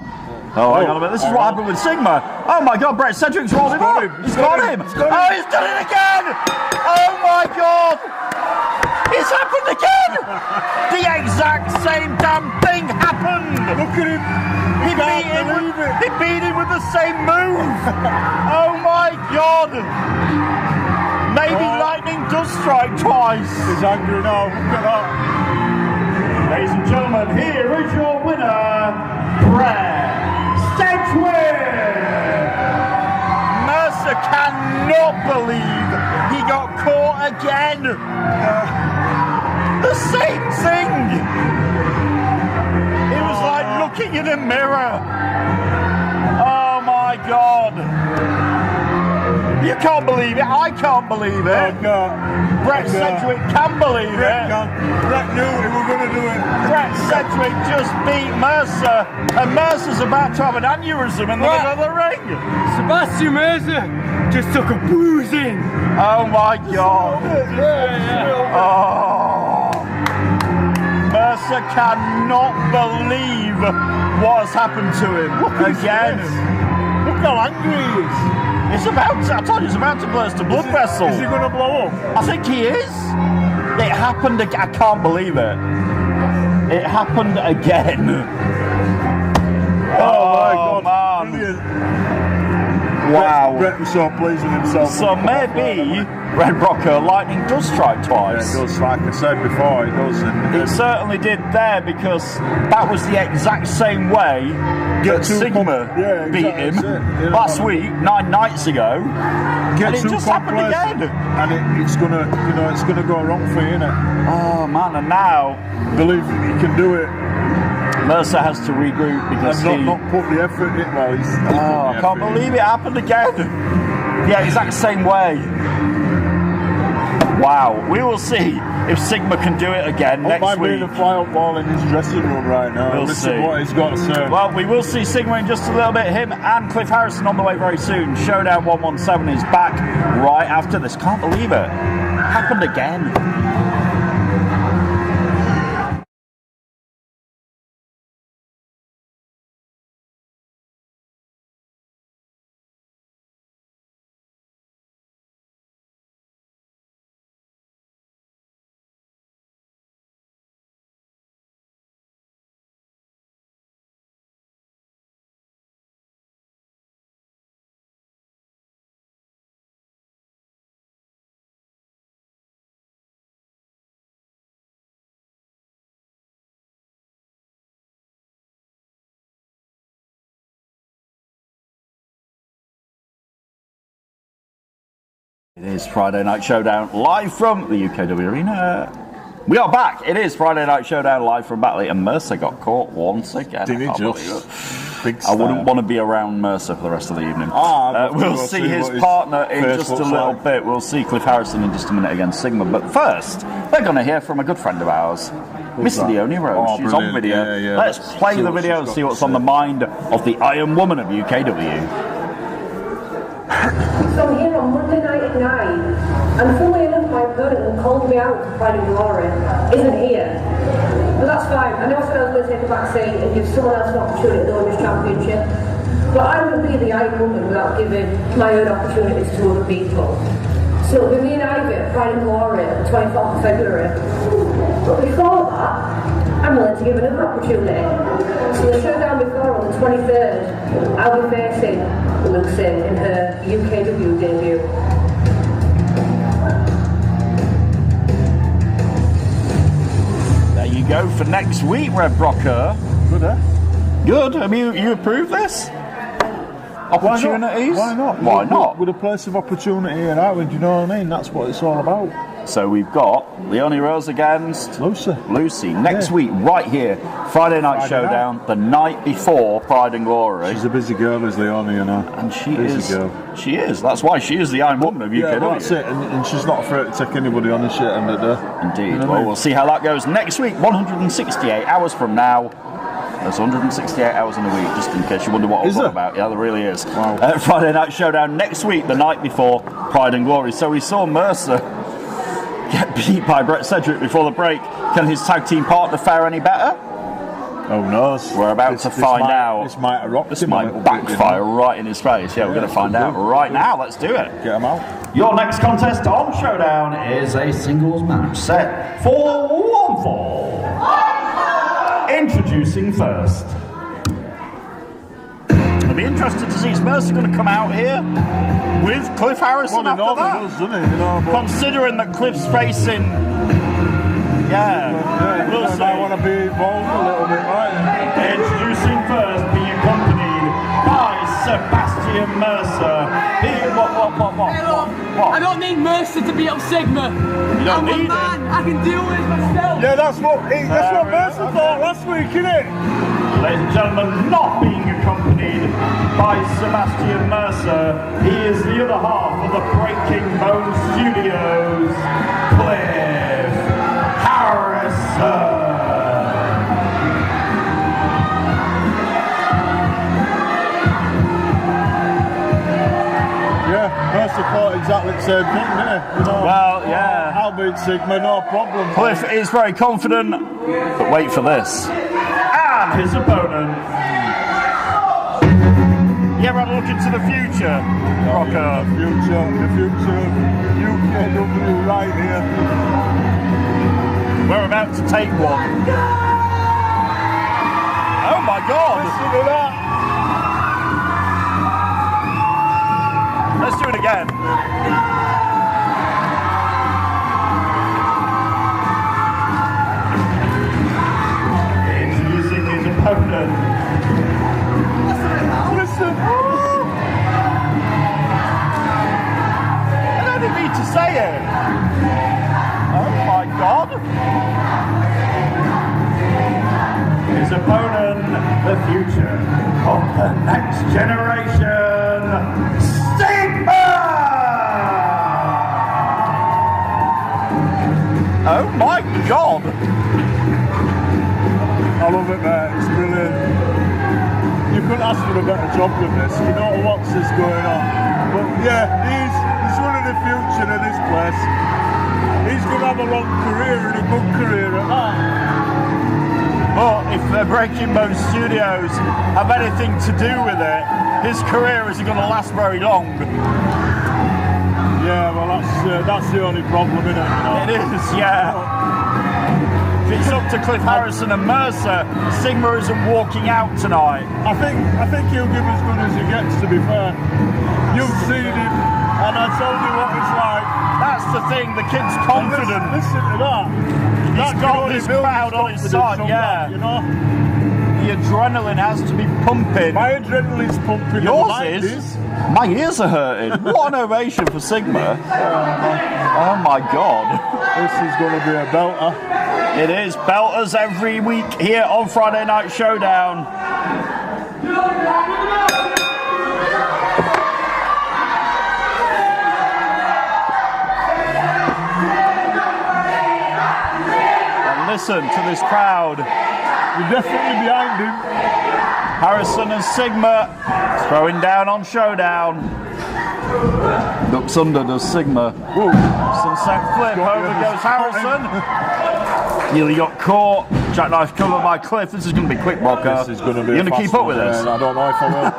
Oh, hang on a minute. This is what happened with Sigma. Oh my God, Brett Sedgwick's rolled him up. He's got him. Oh, he's done it again. Oh my God. It's happened again. The exact same damn thing happened. Look at him. He beat him with the same move. Oh my God. Maybe lightning does strike twice. He's angry now. Look at that. Ladies and gentlemen, here is your winner, Brett Sedgwick. Mercer cannot believe he got caught again. The same thing. It was like looking in a mirror. Oh my God. You can't believe it. I can't believe it. Oh, God. Brett Sedgwick can believe it. Brett knew he was going to do it. Brett Sedgwick just beat Mercer, and Mercer's about to have an aneurysm in the middle of the ring. Sebastian Mercer just took a boozing. Oh my God. Oh. Mercer cannot believe what has happened to him again. Look how angry he is. I told you, it's about to burst a blood vessel. Is he going to blow up? I think he is. It happened again. I can't believe it. It happened again. Oh my God. Man. Brilliant. Wow. Brett was so pleased with himself. So maybe Red Rocker lightning does strike twice. Yeah, it does, like I said before, it does. And It certainly did there because that was the exact same way that Sigma beat him last week, 9 nights ago. And it just happened again. And it's gonna, it's gonna go wrong for you, innit? Oh man, and now Believe he can do it. Mercer has to regroup because And not put the effort in. Well, he's I can't believe it happened again. Yeah, exact same way. Wow, we will see if Sigma can do it again next might week. be the fly-up ball in his dressing room right now. We'll Listen see. what he's got to say. Well, we will see Sigma in just a little bit. Him and Cliff Harrison on the way very soon. Showdown 117 is back right after this. Can't believe it. Happened again. It is Friday Night Showdown live from the UKW Arena. We are back. It is Friday Night Showdown live from Batley, and Mercer got caught once again. Did he just? Big I wouldn't want to be around Mercer for the rest of the evening. We'll We'll see his partner in just a little bit. We'll see Cliff Harrison in just a minute against Sigma. But first, we're going to hear from a good friend of ours, Miss Leonie Rose. She's on brilliant. video. Yeah. Let's play the video and see what's on the mind of the Iron Woman of UKW. So I'm here on Monday night at 9, and funnily enough my opponent who called me out to Pride and Glory isn't here. But that's fine. I know I said I was going to take a back seat and give someone else an opportunity at the Women's Championship, but I wouldn't be the Iron Woman without giving my own opportunities to other people. So it'll be me and Ivy at Pride and Glory on the 24th of February. But before that, I'm willing to give another opportunity. So the showdown before on the 23rd, I'll be facing Lucy in her UKW debut. There you go for next week, Red Brocker. Good, eh? Good. I mean, you approve this? opportunities. Why not? Why not? With a place of opportunity here, aren't we? Do you know what I mean? That's what it's all about. So we've got Leonie Rose against Lucy. Next week, right here, Friday Night Showdown, the night before Pride and Glory. She's a busy girl, is Leonie, you know. And she busy is. Girl. She is. That's why she is the Iron Woman of UKW. Yeah, that's it. And she's not afraid to take anybody on the shit end of the day. Indeed. You know Well, we'll see how that goes next week, 168 hours from now. There's 168 hours in a week, just in case you wonder what I was all about. Yeah, there really is. Wow. Friday Night Showdown next week, the night before Pride and Glory. So we saw Mercer get beat by Brett Sedgwick before the break. Can his tag team partner fare any better? Oh no. We're about to find out. This might erupt. This might backfire right in his face. Yeah, we're going to find out right now. Let's do it. Get him out. Your next contest on Showdown is a singles match set for 1 fall. Introducing first. I'll be interested to see, is Mercer going to come out here with Cliff Harrison after that? Does, doesn't he? You know, considering that Cliff's facing... we'll see. I want to be involved a little bit, right? Introducing first, being accompanied by Sebastian Mercer. What? I don't need Mercer to beat up Sigma. You don't need I'm a man. I can deal with it myself. Yeah, that's what Mercer thought last week, innit? Ladies and gentlemen, not being accompanied by Sebastian Mercer, he is the other half of the Breaking Bone Studios, Cliff Harrison. Mercer thought exactly the same thing, didn't he? You know, well, yeah. I'll beat Sigma, no problem. Cliff is very confident, but wait for this. And his opponent. You ever had a look into the future, Rocco? The future of UKW right here. We're about to take one. Oh my God! Listen to that. Let's do it again. Introducing his opponent. Listen. I don't even need to say it. Oh my God. His opponent, the future of the next generation. Oh my God! I love it, mate. It's brilliant. You couldn't ask for a better job than this. You know what's this going on. But yeah, he's running the future of this place. He's going to have a long career and a good career at that. But if the Breaking Bone Studios have anything to do with it, his career isn't going to last very long. Yeah, well, that's the only problem, isn't it? You know? It is, yeah. If it's up to Cliff Harrison and Mercer, Sigma isn't walking out tonight. I think he'll give as good as he gets, to be fair. You've seen him, and I told you what it's like. That's the thing, the kid's confident. Listen to that. He's got this crowd on his side, yeah. You know? The adrenaline has to be pumping. My adrenaline's pumping. Yours is? My ears are hurting. What an ovation for Sigma. Oh my God. This is going to be a belter. It is. Belters every week here on Friday Night Showdown. And listen to this crowd. You're definitely behind him. Harrison and Sigma throwing down on Showdown. Looks under, does Sigma. Sunset flip, over goes Harrison. Nearly got caught. Jackknife covered by Cliff. This is going to be quick, Rocco. This is going to be. You going to keep up with this? I don't know if I will.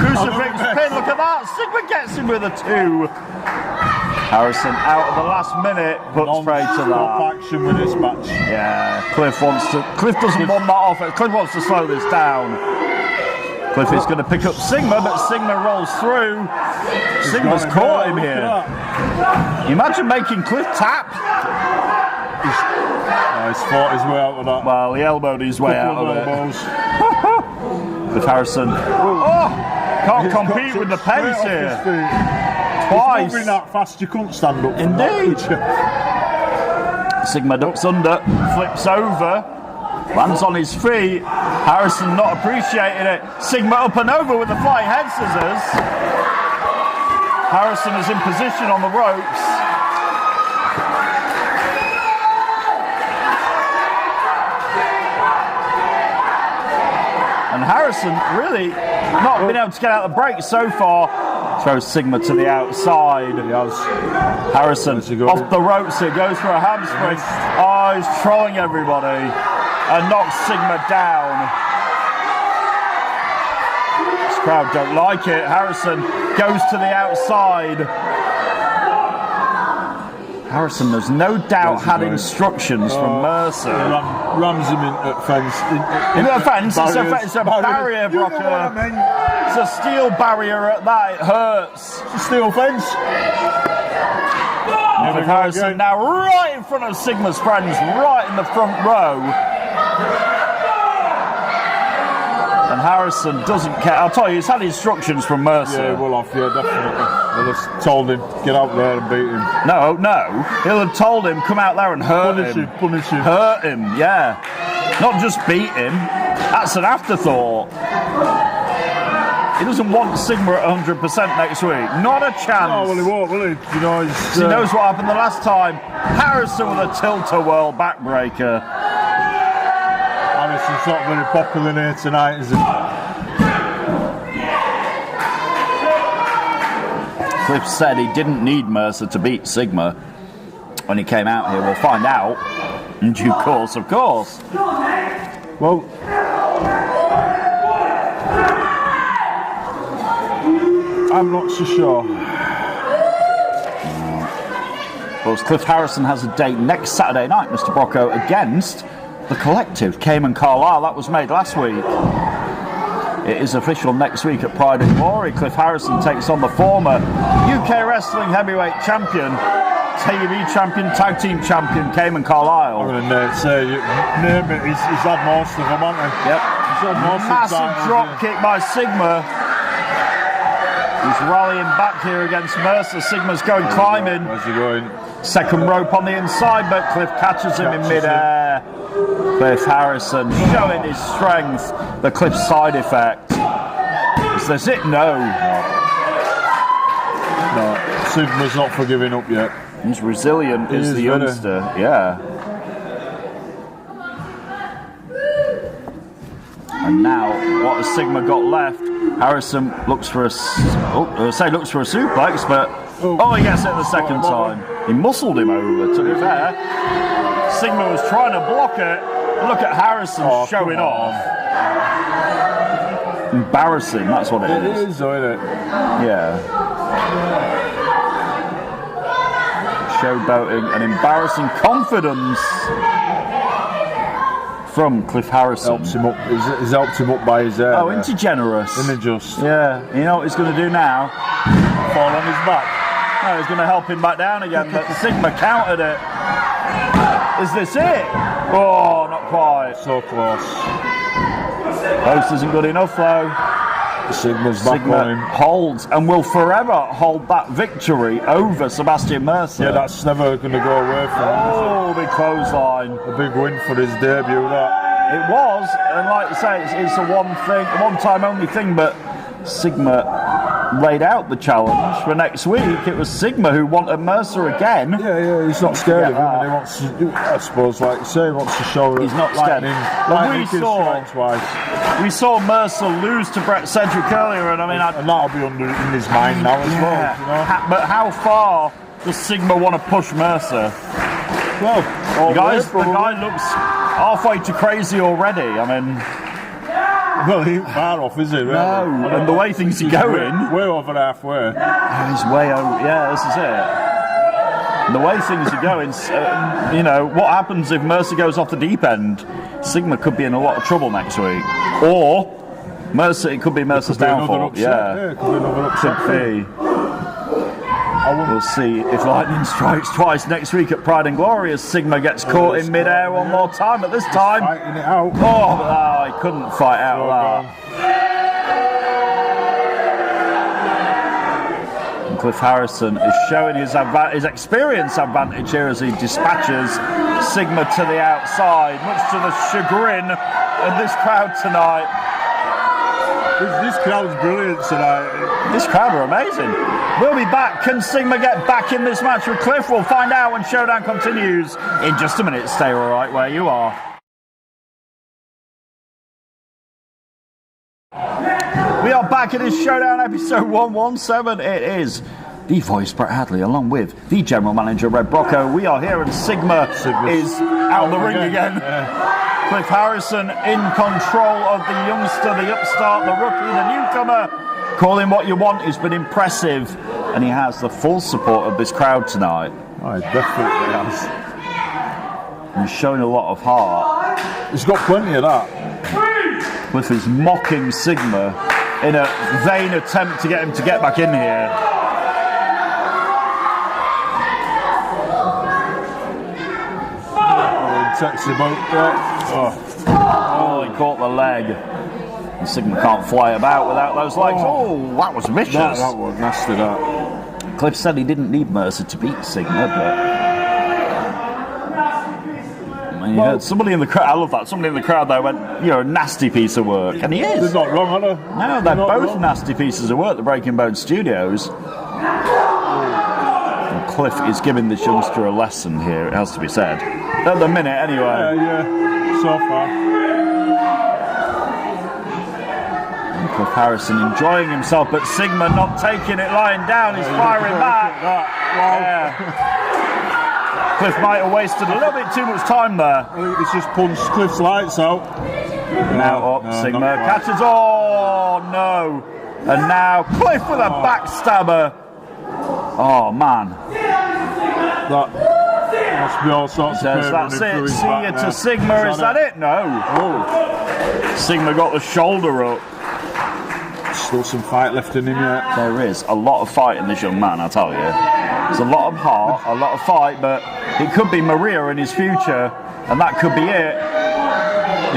Crucifix pin, look at that. Sigma gets him with a 2. Harrison out at the last minute, puts straight to that. Action with this match. Yeah, Cliff doesn't want that off. Cliff wants to slow this down. Cliff is going to pick up Sigma, but Sigma rolls through. Sigma's caught him here. Imagine making Cliff tap. He's fought his way out of that. Well, he elbowed his way out of it. Cliff Harrison. Oh! Can't compete with the pace Straight here. off his feet. Twice. He's moving that fast, you couldn't stand up. from Indeed. that, Sigma ducks under, flips over, lands on his feet. Harrison not appreciating it. Sigma up and over with the flying head scissors. Harrison is in position on the ropes. And Harrison really not been able to get out the break so far. Throws Sigma to the outside. Harrison off the ropes here, goes for a hamstring. Oh, he's trolling everybody and knocks Sigma down. This crowd don't like it. Harrison goes to the outside. Harrison, there's no doubt, had instructions from Mercer. Rams him in at fence. In the fence, it's a barrier blocker. You know what I mean? It's a steel barrier at that, it hurts. It's a steel fence. Cliff Harrison now right in front of Sigma's friends, right in the front row. And Harrison doesn't care. I'll tell you, he's had instructions from Mercer. Yeah, well off, yeah, definitely. They'll have told him, get out there and beat him. No. He'll have told him, come out there and hurt him. Punish him. Hurt him, yeah. Not just beat him. That's an afterthought. He doesn't want Sigma at 100% next week. Not a chance. Oh, well, he won't, will he? You know, he knows what happened the last time. Harrison with a tilt-a-whirl backbreaker. Harrison's not very popular here tonight, is he? Cliff said he didn't need Mercer to beat Sigma when he came out here. We'll find out in due course, of course. Well, I'm not so sure. Of course, Cliff Harrison has a date next Saturday night, Mr. Brocco, against the Collective, Cayman Carlisle. That was made last week. It is official next week at Pride and Glory. Cliff Harrison takes on the former UK Wrestling Heavyweight Champion, TV Champion, Tag Team Champion, Cayman Carlisle. I'm going to say, name it, he's had most of them, hasn't he? Yep. He's had most Massive drop kick by Sigma. He's rallying back here against Mercer. Sigma's going climbing. Where's he going? Second rope on the inside, but Cliff catches him in midair. Cliff Harrison showing his strength. The Cliff side effect. Is this it? No. No, Sigma's not for giving up yet. He's resilient, is the youngster. Yeah. And now, what has Sigma got left? Harrison looks for a suplex, but he gets it the second time. He muscled him over, to be fair. Sigma was trying to block it. Look at Harrison showing off. Embarrassing, that's what it is. It is, though, isn't it? Yeah. Showboating and embarrassing confidence from Cliff Harrison. Helps him up. He's helped him up by his hair. Oh, isn't he generous? Isn't he just? Yeah. You know what he's going to do now? Fall on his back. No, he's going to help him back down again, but Sigma countered it. Is this it? Oh, not quite. So close. Post isn't good enough, though. Sigma's back on him. Holds and will forever hold that victory over Sebastian Mercer. Yeah, that's never going to go away from him. Oh, big clothesline. A big win for his debut, that. It was, and like you say, it's a one-time only thing, but Sigma laid out the challenge for next week. It was Sigma who wanted Mercer again. Yeah, he's not scared of him, and he wants to, I suppose, like you say, he wants to show he's not scared. We saw Mercer lose to Brett Cedric earlier, and I mean, and that'll be in his mind now as well. You know? But how far does Sigma want to push Mercer? Well, the guy looks halfway to crazy already. I mean, well, he ain't far off, is he? Really? No, and the way things are going, way over halfway. He's way over. Yeah, this is it. And the way things are going, what happens if Mercer goes off the deep end? Sigma could be in a lot of trouble next week, or Mercer. It could be Mercer's downfall. Yeah, it could be another upset. Could be. We'll see if lightning strikes twice next week at Pride and Glory as Sigma gets caught in midair one more time. But this time, fighting it out. He couldn't fight out that. And Cliff Harrison is showing his experience advantage here as he dispatches Sigma to the outside, much to the chagrin of this crowd tonight. This crowd's brilliant tonight. This crowd are amazing. We'll be back. Can Sigma get back in this match with Cliff? We'll find out when Showdown continues in just a minute. Stay right where you are. We are back in this Showdown episode 117. It is the voice, Brett Hadley, along with the general manager, Red Brocco. We are here and Sigma is out of the ring again. Cliff Harrison in control of the youngster, the upstart, the rookie, the newcomer. Call him what you want. He's been impressive and he has the full support of this crowd tonight. Oh, he definitely has. And he's showing a lot of heart. He's got plenty of that. Cliff is mocking Sigma in a vain attempt to get him to get back in here. Takes him out. Oh, he caught the leg. And Sigma can't fly about without those legs. Oh, that was vicious. That was nasty, that. Cliff said he didn't need Mercer to beat Sigma, but... You heard somebody in the crowd, I love that, somebody in the crowd there went, you're a nasty piece of work. And he is. They're not wrong, are they? No, they're both nasty pieces of work, the Breaking Bone Studios. And Cliff is giving this youngster a lesson here, it has to be said. At the minute, anyway. Yeah, so far. And Cliff Harrison enjoying himself, but Sigma not taking it lying down, he's firing back. Wow. Yeah. Cliff might have wasted a little bit too much time there. I think he's just punched Cliff's lights out. Now up, Sigma catches. Oh no! And now Cliff with a backstabber. Oh man! That must be all sorts of pain. That's it. See you to Sigma. Is that it? No. Oh. Sigma got the shoulder up. Still some fight left in him yet. There is a lot of fight in this young man, I tell you. There's a lot of heart, a lot of fight, but it could be Maria in his future, and that could be it.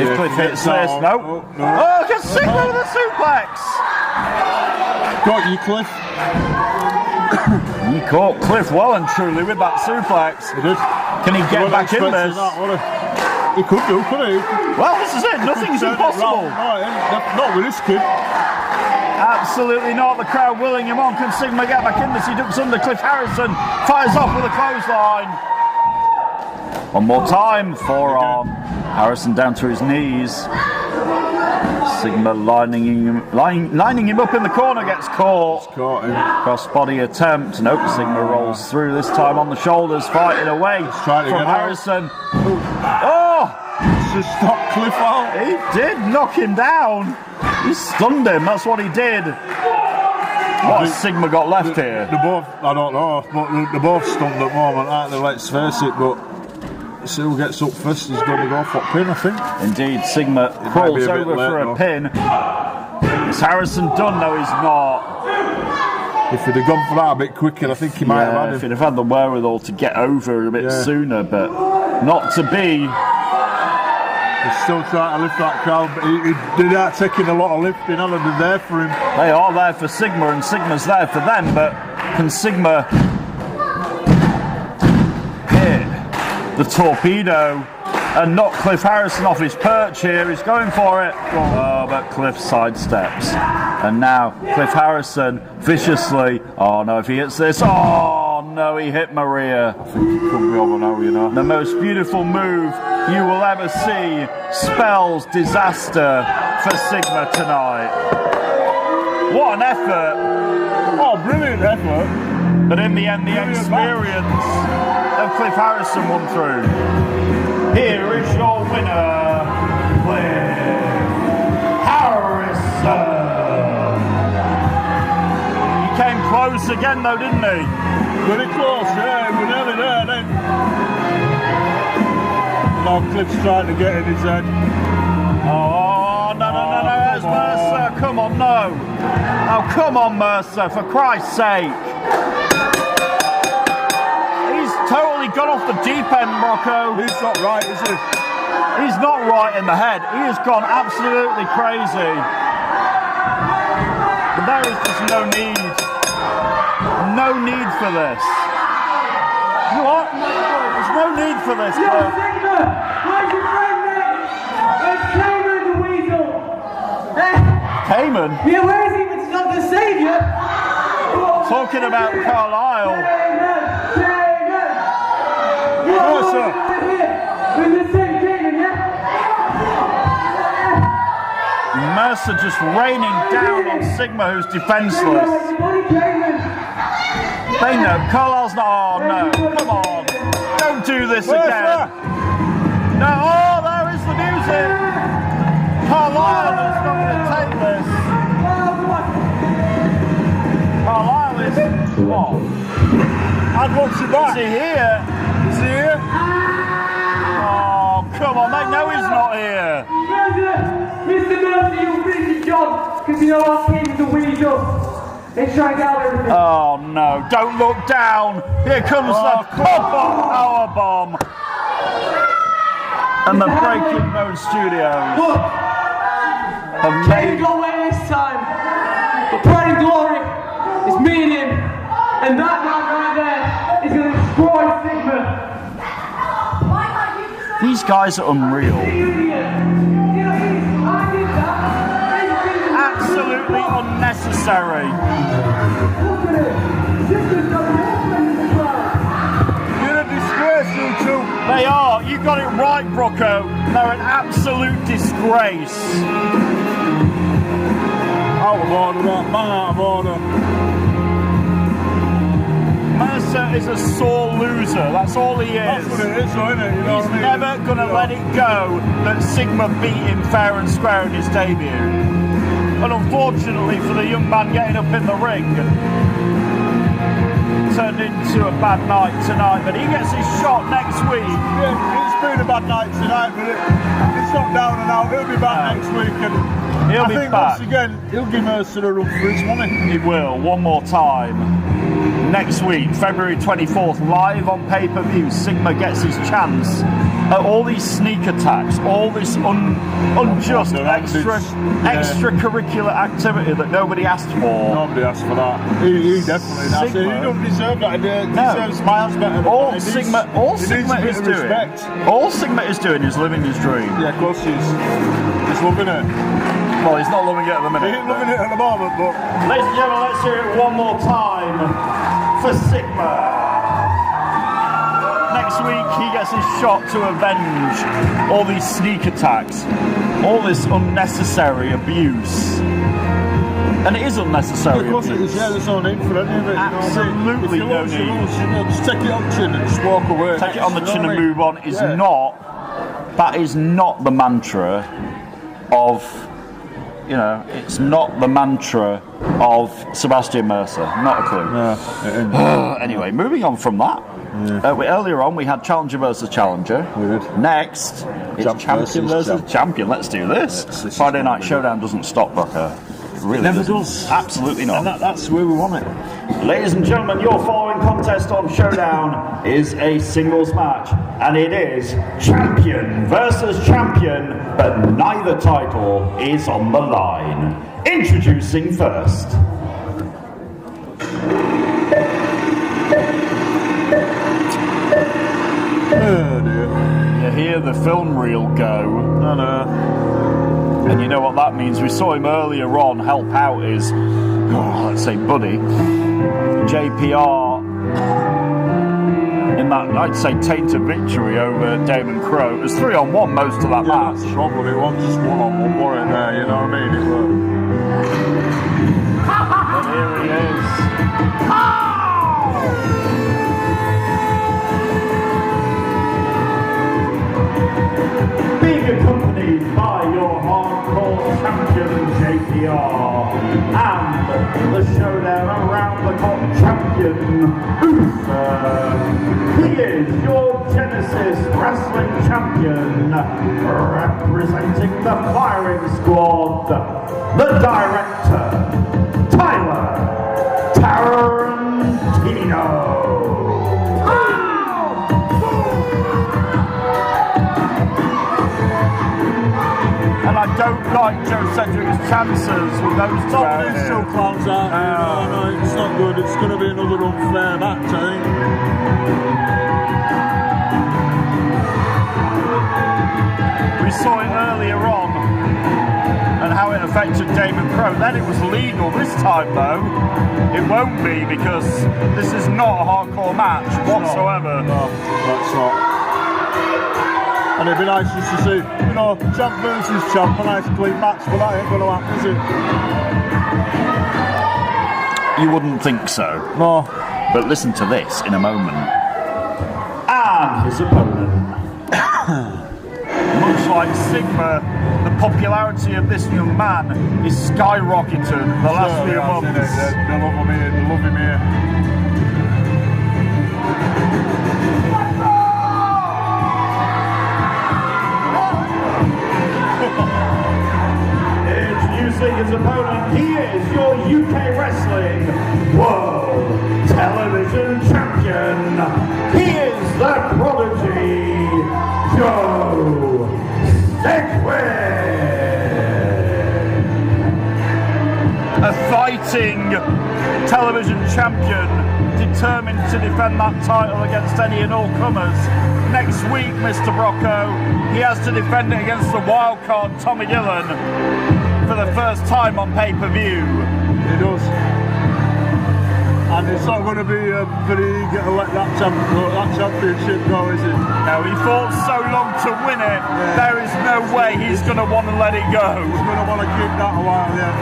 If Cliff hits this, no. Oh, can Sigma with a suplex! Got you, Cliff. He caught Cliff well and truly with that suplex. He did. Can he get back in this? He could do, couldn't he? Well, this is it. Nothing's impossible. Not with this kid. Absolutely not. The crowd willing him on. Can Sigma get back in this? He ducks under. Cliff Harrison fires off with a clothesline. One more time. Forearm. Harrison down to his knees. Sigma lining him up in the corner. Gets caught. Crossbody attempt. Nope. Sigma rolls through this time on the shoulders, fighting away from Harrison. Oh! Just stopped Cliff out. He did knock him down. He stunned him, that's what he did. What has Sigma got left here? They're both, I don't know, but they're both stunned at the moment, aren't they? Let's face it, but see who gets up first is going to go for a pin, I think. Indeed, Sigma crawls over for a pin. Is Harrison done? No, he's not. If he'd have gone for that a bit quicker, I think he might have had him. If he'd have had the wherewithal to get over a bit sooner, but not to be. He's still trying to lift that crowd, but he did that taking a lot of lifting, and they're there for him. They are there for Sigma, and Sigma's there for them, but can Sigma hit the torpedo and knock Cliff Harrison off his perch here? He's going for it. Oh, but Cliff sidesteps. And now Cliff Harrison viciously. Oh no, if he hits this. Oh no, he hit Maria. I think he could be over now, you know. The most beautiful move you will ever see spells disaster for Sigma tonight. What an effort. Oh, brilliant effort. But in the end, the experience of Cliff Harrison won through. Here is your winner, Cliff Harrison. He came close again though, didn't he? Very close, yeah, we're nearly there then. Now Cliff's trying to get in his head. Oh, no, there's Mercer, come on, no. Oh, come on, Mercer, for Christ's sake. He's totally gone off the deep end, Rocco. He's not right, is he? He's not right in the head. He has gone absolutely crazy. But there is just no need. No need for this. What? There's no need for this, Yo, Cliff. Sigma! Where's your friend, mate? Where's Cayman the Weasel? Eh? Cayman? Yeah, where is he? But he's not the saviour. Talking about Carlisle. Cayman! Cayman! Yes, sir. We're the same Cayman, yeah? Mercer just raining down on Sigma, who's defenceless. They know. Carlisle's not. Oh no. Come on. Don't do this again. No. Oh, there is the music. Carlisle is not going to take this. Carlisle is. What? I'd watch it back. Is he here? Is he here? Oh, come on. They know he's not here. Mr. Mercer, you finish your job, because you know our team's the Weasel. They try to out everything. Oh no, don't look down. Here comes the power bomb. And the Breaking Bone Studios have Can't made. go away this time. The pride and glory is me and him. And that man right there is going to destroy Sigma. These guys are unreal. Absolutely unnecessary. You're a disgrace, you two. They are. You got it right, Brocco. They're an absolute disgrace. Out of order, that man out of order. Mercer is a sore loser. That's all he is. That's what it is, though, isn't it? You know He's what I mean? never going to let it go that Sigma beat him fair and square in his debut. And unfortunately for the young man getting up in the ring, turned into a bad night tonight. But he gets his shot next week. Yeah, it's been a bad night tonight, but it's not down and out. He'll be back next week. And He'll I be think back. once again, he'll give Mercer a run for his money. He will, one more time. Next week, February 24th, live on pay-per-view, Sigma gets his chance at all these sneak attacks, all this unjust extracurricular activity that nobody asked for. Nobody asked for that. He definitely has. He don't deserve that. He deserves miles better than All that. Sigma is doing is living his dream. Yeah, of course he's loving it. Well, he's not loving it at the He minute. ain't loving it at the moment, but Ladies and gentlemen, let's hear it one more time for Sigma. Next week, he gets his shot to avenge all these sneak attacks, all this unnecessary abuse. And it is unnecessary of course it abuse. is. Yeah, there's no need for any of it. Absolutely you know what I mean? no If you want, just take it on chin and just walk away. Take it on the You know chin what I and mean? move on is Yeah. that is not the mantra of, it's not the mantra of Sebastian Mercer. Not a clue. Yeah, it ain't. Anyway, moving on from that. Earlier on, we had Challenger versus Challenger. We did. Next, it's Champ Champion versus versus Champion. Let's do this. This is Friday Night what we Showdown doesn't stop, Brocco. It really Never doesn't. does. Absolutely not. And that's where we want it. Ladies and gentlemen, your following contest on Showdown is a singles match, and it is Champion versus Champion, but neither title is on the line. Introducing first. Oh dear. You hear the film reel go. I know. And you know what that means. We saw him earlier on help out his, let's say, buddy, JPR, in that, I'd say, tainted victory over Damon Crowe. It was 3-on-1 most of that Yeah, match. that's wrong, but it wasn't just one-on-one, was it there? You know what I mean? It was. And here he is. Being accompanied by your hardcore champion JPR and the Showdown around the clock champion Booster. He is your Genesis Wrestling champion, representing the firing squad, the director, Tyler Tarantino. And I don't like Joe Sedgwick's chances with those two Top out these here. two clowns out here. No, it's not good. It's going to be another unfair match, I think. We saw it earlier on and how it affected Damon Crowe. Then it was legal. This time, though, it won't be because this is not a hardcore match whatsoever. No, that's not. And it'd be nice just to see, you know, champ versus champ, a nice clean match, but that ain't going to happen, is it? You wouldn't think so. No. But listen to this in a moment. And his opponent. Much like Sigma, the popularity of this young man is skyrocketed the last few months. They love him here, they love him here. Introducing his opponent, he is your UK Wrestling World Television Champion. He is the Prodigy, Joe Sedgwick. A fighting television champion determined to defend that title against any and all comers. Next week, Mr. Brocco, he has to defend it against the wildcard Tommy Dillon for the first time on pay-per-view. He does. And it's not going to be very eager to let that championship go, is it? No, he fought so long to win it, there is no way he's going to want to let it go. He's going to want to keep that a while, yeah.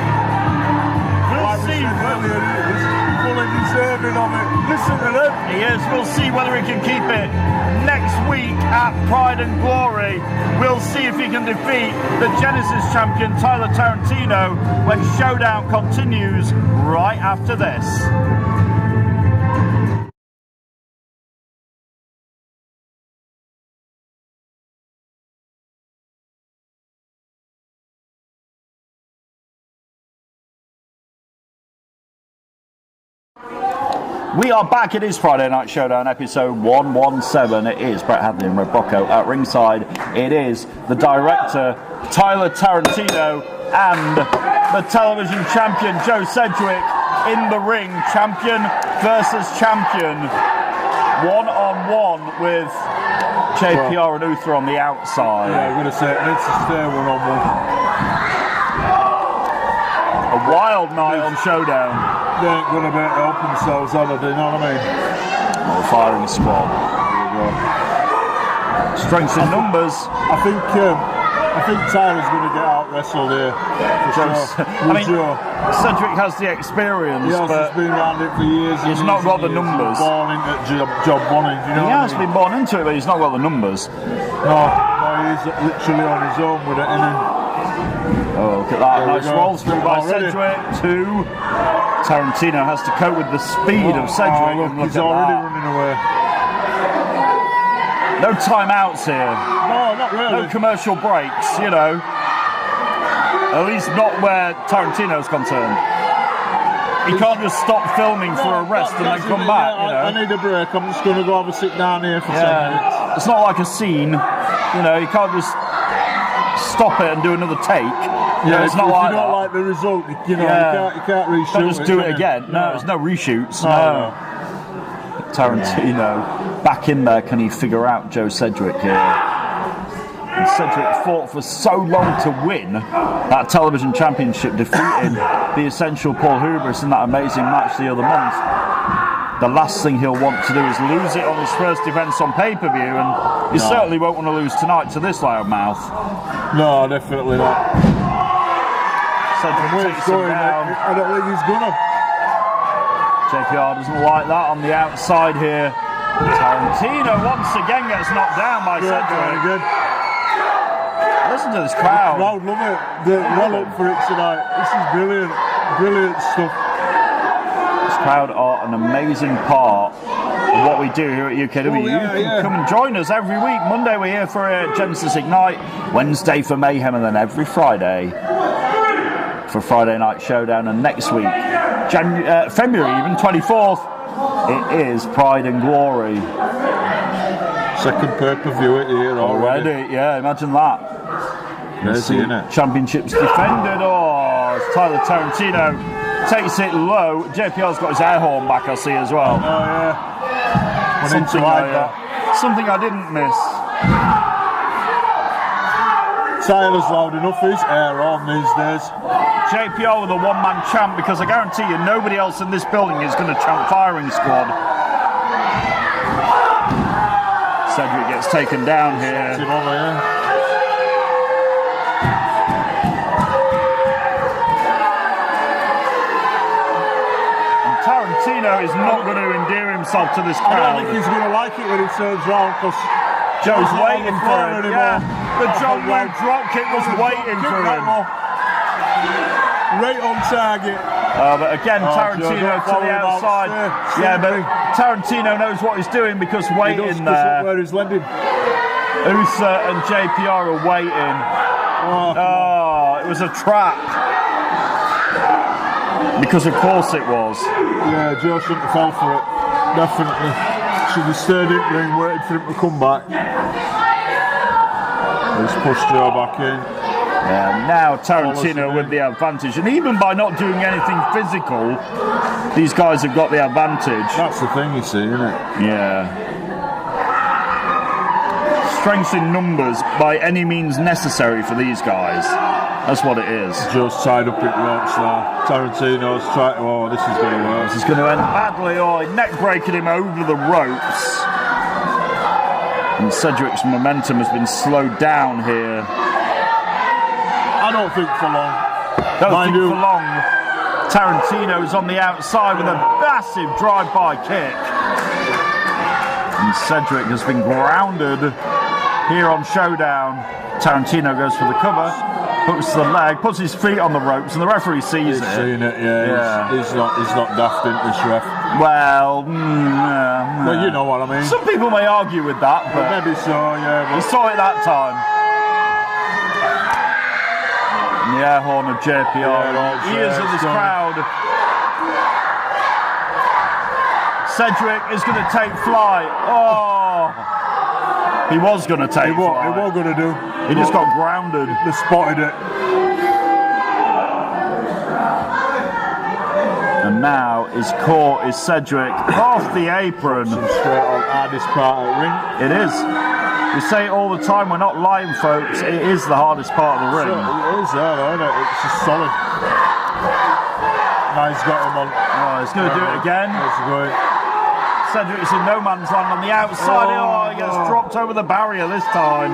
We'll Like we see. said earlier, he's fully deserving of it. Listen to them. He is. We'll see whether he can keep it. Next week at Pride and Glory, we'll see if he can defeat the Genesis champion Tyler Tarantino when Showdown continues right after this. We are back. It is Friday Night Showdown, episode 117. It is Brett Hadley and Red Brocco at ringside. It is the director, Tyler Tarantino, and the television champion, Joe Sedgwick, in the ring. Champion versus champion. One-on-one with JPR and Uther on the outside. Yeah, I'm going to say it needs to stay one-on-one. A wild night on Showdown. They ain't going to be able to help themselves, are they? You know what I mean? Oh, firing squad. Strength in numbers. I think Tyler's going to get out wrestled here. Cedric has the experience, He has but been around it for years. he's not got the numbers. He's born into job one, you know. He has been born into it, but he's not got the numbers. No, he's literally on his own with it, isn't he? Oh, look at that. There we Nice go. roll through by Already. Sedgwick. Two. Tarantino has to cope with the speed of Sedgwick. Look, and look he's at already that. running away. No timeouts here. No, not really. No commercial breaks, you know. At least not where Tarantino's concerned. He can't just stop filming for a rest and then come back, you know. I need a break. I'm just going to go have a sit down here for 10 minutes. It's not like a scene, you know. You can't just stop it and do another take. Yeah, it's not if like you don't that. like the result, you know, you can't reshoot Can't just do it can you? again. No, there's no reshoots. No. Tarantino back in there. Can he figure out Joe Sedgwick here? And Sedgwick fought for so long to win that television championship, defeating the essential Paul Hubris in that amazing match the other month. The last thing he'll want to do is lose it on his first defence on pay-per-view, and he certainly won't want to lose tonight to this loudmouth. No, definitely not. Sedgwick Where takes it's him going, down. I don't think he's gonna. JPR doesn't like that on the outside here. Tarantino once again gets knocked down by Sedgwick. Again. Listen to this crowd. Crowd love it. They're well up for it tonight. This is brilliant. Brilliant stuff. This crowd are an amazing part of what we do here at UKW. Oh, yeah, you can come and join us every week. Monday we're here for Genesis Ignite, Wednesday for Mayhem, and then every Friday for Friday Night Showdown. And next week, February even, 24th, it is Pride and Glory. Second pay-per-view here already. Yeah, imagine that. Crazy, isn't it? Championships defended. Oh, it's Tyler Tarantino takes it low. JPR's got his air horn back, I see as well. Oh, yeah. Something something I didn't miss. Tyler's loud enough for his air on these days. JPR with a one-man chant, because I guarantee you nobody else in this building is going to chant firing squad. Cedric gets taken down here. And Tarantino is not going to endear himself to this crowd. I don't think he's going to like it when he turns round, because Joe's waiting for it. Yeah, the John Wayne drop kick was waiting for him. Right on target. But again, Tarantino to the outside. Yeah, but Tarantino knows what he's doing, because waiting there. Where he's landing. Usa and JPR are waiting. Oh, it was a trap. Because of course it was. Yeah, Joe shouldn't have fell for it. Definitely. Should have stayed in the ring, waited for him to come back. He's pushed Joe back in. Yeah, now Tarantino with the advantage, and even by not doing anything physical, these guys have got the advantage. That's the thing, you see, isn't it? Yeah. Strength in numbers by any means necessary for these guys. That's what it is. Joe's tied up in ropes now. Tarantino's trying to, oh, this is going to work. This is going to end badly. Oh, neck breaking him over the ropes. And Cedric's momentum has been slowed down here. I don't think for long. Don't think for long. Tarantino's on the outside with a massive drive-by kick. And Cedric has been grounded here on Showdown. Tarantino goes for the cover, hooks the leg, puts his feet on the ropes, and the referee sees it. He's seen it, yeah. He's not daft, isn't this ref? Well, Well, you know what I mean. Some people may argue with that, but maybe so, yeah. He saw it that time. And the air horn of JPR, ears of this crowd. Cedric is going to take flight. Oh, he was going to take flight. He was going to do. He just got grounded. They spotted it. And now his core is Cedric off the apron. Straight on hardest part of the ring. It is. We say it all the time, we're not lying, folks. It is the hardest part of the ring. It is, isn't it? It's just solid. Now he's got him on. Oh, he's going to do it again. Cedric's in no man's land on the outside. Oh, he gets dropped over the barrier this time.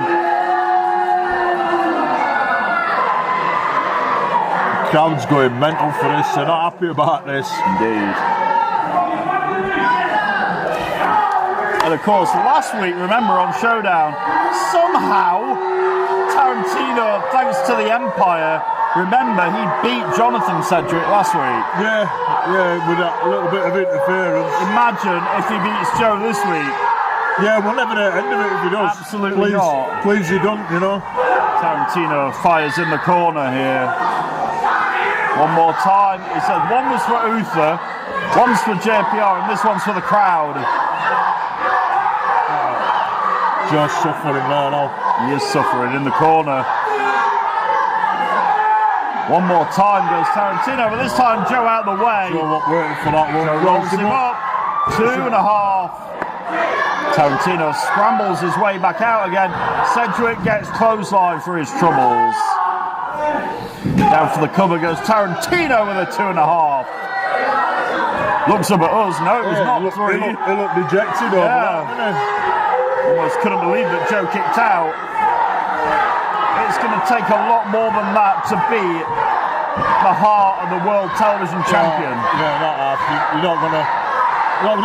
The crowd's going mental for this. They're not happy about this. Indeed. And of course, last week, remember, on Showdown, somehow Tarantino, thanks to the Empire, remember, he beat Jonathan Cedric last week. Yeah, with a little bit of interference. Imagine if he beats Joe this week. Yeah, we'll never know the end of it if he does. Absolutely not. Please, you don't, you know. Tarantino fires in the corner here. One more time. He said one was for Uther, one's for JPR, and this one's for the crowd. Joe's suffering there now. He is suffering in the corner. One more time goes Tarantino, but this time Joe out the way. Joe not waiting for that one. Joe rolls him up. 2.5. Tarantino scrambles his way back out again. Cedric gets clothesline for his troubles. Down for the cover goes Tarantino with a 2.5. Looks up at us. No, it was not 3. He looked dejected over that, didn't he? Almost couldn't believe that Joe kicked out. It's going to take a lot more than that to beat the heart of the world television champion. Yeah, not half. You're not going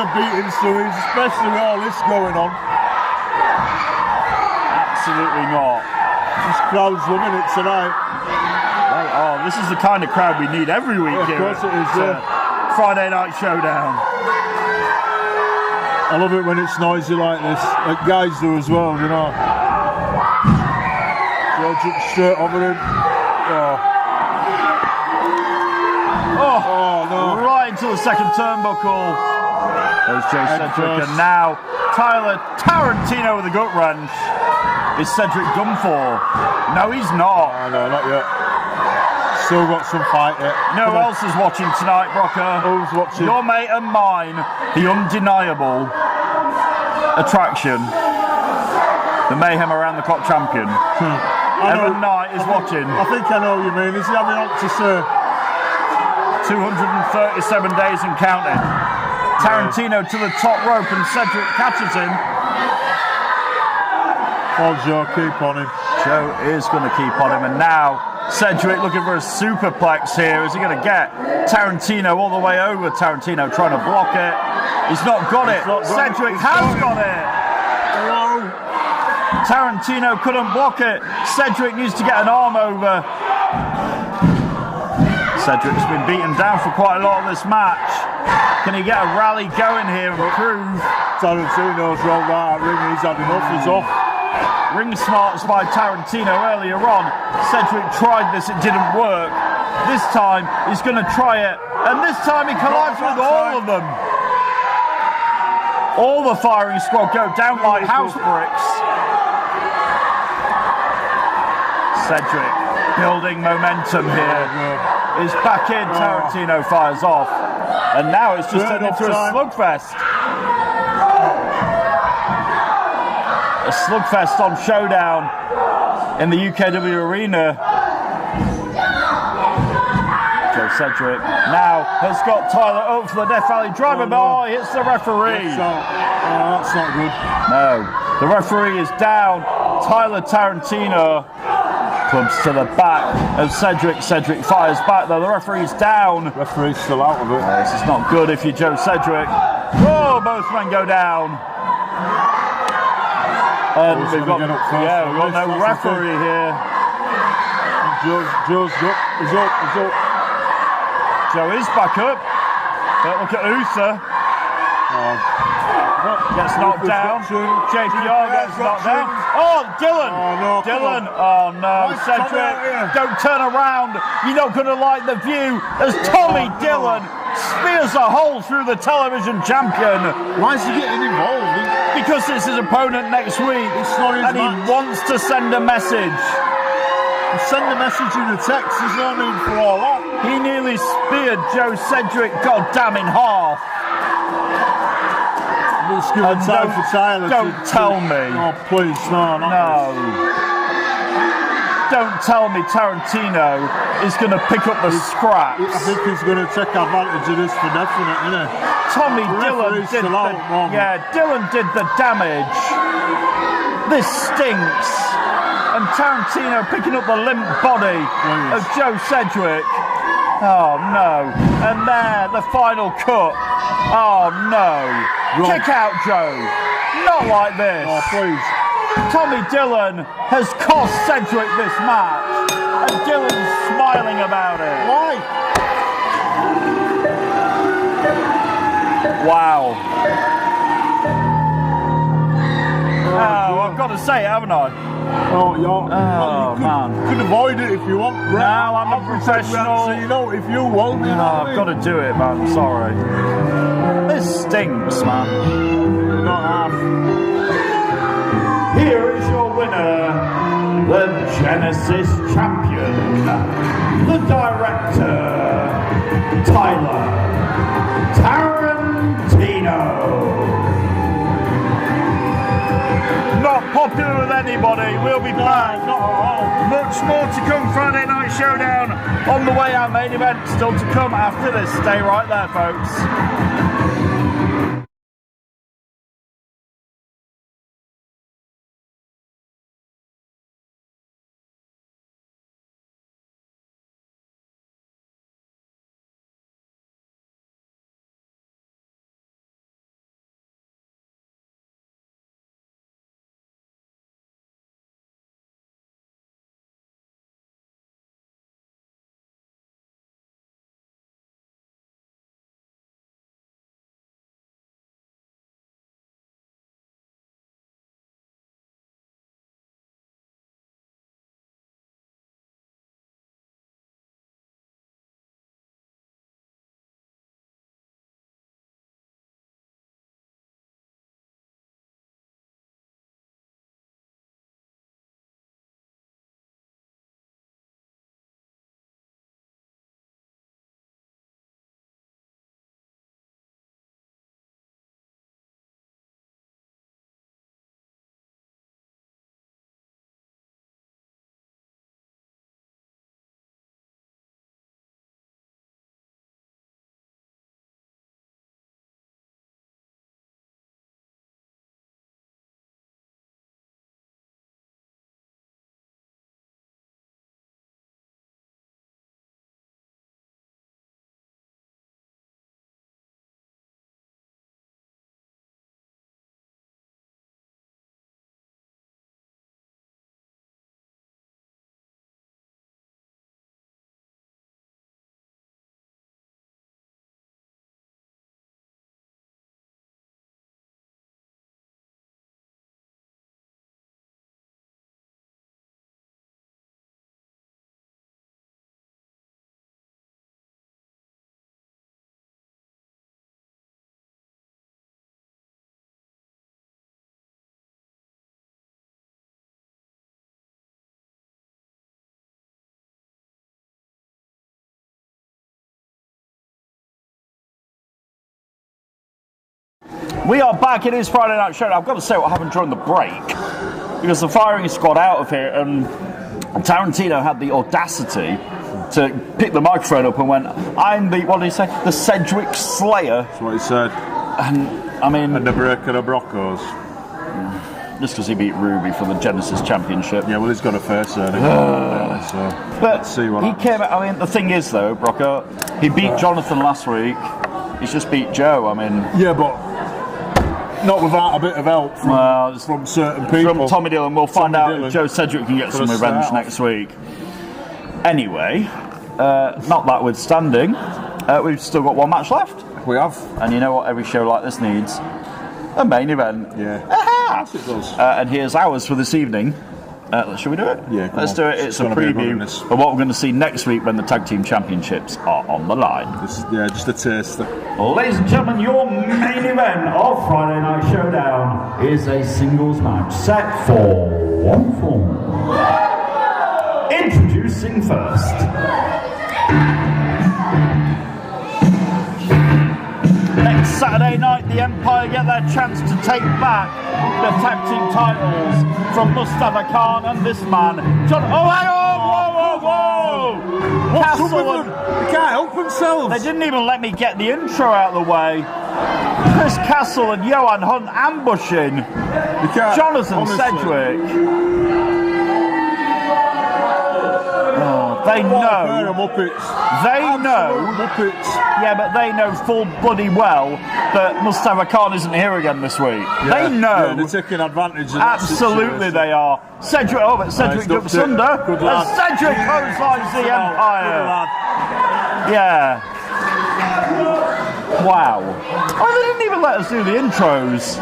to beat him so easy, especially with all this going on. Absolutely not. This crowd's loving it tonight. Oh, this is the kind of crowd we need every week here. Of course it is, Friday Night Showdown. I love it when it's noisy like this. Like guys do as well, you know. Joe jumps straight over him. Oh no. Right into the second turnbuckle. There's Joe Cedric, and now Tyler Tarantino with a gut wrench. Is Cedric done for? No, he's not. Oh, no, not yet. Still got some fight yet. No one else is watching tonight, Brocker. Who's watching? Your mate and mine, the undeniable attraction, the Mayhem Around the Clock champion. Evan Knight is watching. I think I know what you mean. Is he having up to say? 237 days and counting. Tarantino to the top rope and Cedric catches him. Oh, Joe, keep on him. Joe is going to keep on him, and now Cedric looking for a superplex here. Is he going to get Tarantino all the way over? Tarantino trying to block it. He's not got it. Cedric has got it. Hello. Tarantino couldn't block it. Cedric needs to get an arm over. Cedric's been beaten down for quite a lot of this match. Can he get a rally going here and prove? Tarantino's rolled out ring. He's had enough. He's off. Ring smarts by Tarantino earlier on. Cedric tried this, it didn't work. This time he's going to try it, and this time he collides with all of them. All the firing squad go down like house bricks. Cedric building momentum here. Is back in. Tarantino fires off, and now it's just turned into a slugfest. A slugfest on Showdown in the UKW Arena. Joe Cedric now has got Tyler up for the Death Valley driver, but he hits the referee. That's not good. No, the referee is down. Tyler Tarantino clubs to the back of Cedric. Cedric fires back though. The referee's down. Referee's still out of it. This is not good if you're Joe Cedric. Oh, both men go down. And we've got no referee here. Joe's up. He's up. Joe is back up. But look at Usa. Gets knocked down. JPR gets knocked down. Oh, Dylan. Dylan. Oh no, Cedric. Don't turn around. You're not going to like the view as Tommy Dillon spears a hole through the television champion. Why is he getting involved? Because it's his opponent next week. And he wants to send a message. Send a message in the text. There's no need for all that. He nearly speared Joe Cedric goddamn in half. Time for Tyler. Don't tell me. Oh, please, no. Don't tell me Tarantino is going to pick up the scraps. I think he's going to take advantage of this for definite, isn't he? Tommy Dillon did Dillon did the damage. This stinks. And Tarantino picking up the limp body of Joe Cedric. Oh no. And there, the final cut. Oh no. Kick out, Joe. Not like this. Oh, please. Tommy Dillon has cost Cedric this match. And Dillon's smiling about it. Why? Wow. Oh, I've got to say it, haven't I? Man. You can avoid it if you want. No, I'm a professional. So you know, if you won't, I've got to do it, man. Sorry. This stinks, man. Not half. Here is your winner, the Genesis champion, the director, Tyler Tarantino. Not popular with anybody. We'll be back. Much more to come. Friday Night Showdown on the way. Our main event still to come after this. Stay right there, folks. We are back. It is Friday Night Showdown. I've got to say what happened during the break, because the firing squad out of here, and Tarantino had the audacity to pick the microphone up and went, "I'm the," what did he say? "The Sedgwick Slayer." That's what he said. And I mean, And the breaker of Broncos. just because he beat Ruby for the Genesis Championship. Yeah, well, he's got a fair surname. So But let's see what he happens. came. I mean, the thing is though, Brocco, he beat Jonathan last week. He's just beat Joe. I mean, Yeah, but not without a bit of help from, well, from certain people. from Tommy Dillon, we'll find Tommy out Dillon. if Joe Sedgwick can get For some a revenge start. next week. Anyway, not that withstanding, we've still got one match left. We have. And you know what every show like this needs? A main event. Yeah. Aha! Yes, it does. And here's ours for this evening. Shall we do it? Yeah, come let's on. do it. It's a gonna be preview goodness. of what we're going to see next week when the Tag Team Championships are on the line. This is, yeah, just a taster. Ladies and gentlemen, your main event of Friday Night Showdown is a singles match set for one fall. Introducing first. Next Saturday night, the Empire get their chance to take back the tag team titles from Mustafa Khan and this man, John. Oh, hang on! Whoa, whoa, whoa! What's up with Castle them? They can't help themselves. They didn't even let me get the intro out of the way. Chris Castle and Johan Hunt ambushing They can't, Jonathan honestly. Sedgwick. Oh, they What a pair know. of Muppets. They Absolute know. Muppets. Yeah, but they know full bloody well that Mustafa Khan isn't here again this week. Yeah, They know. Yeah, they're taking advantage of that Absolutely situation. they are. Cedric, oh, but Cedric Nice jumps ducked it. under. Good And lad. Cedric clotheslines the Good Empire. lad. Yeah. Wow. Oh, they didn't even let us do the intros.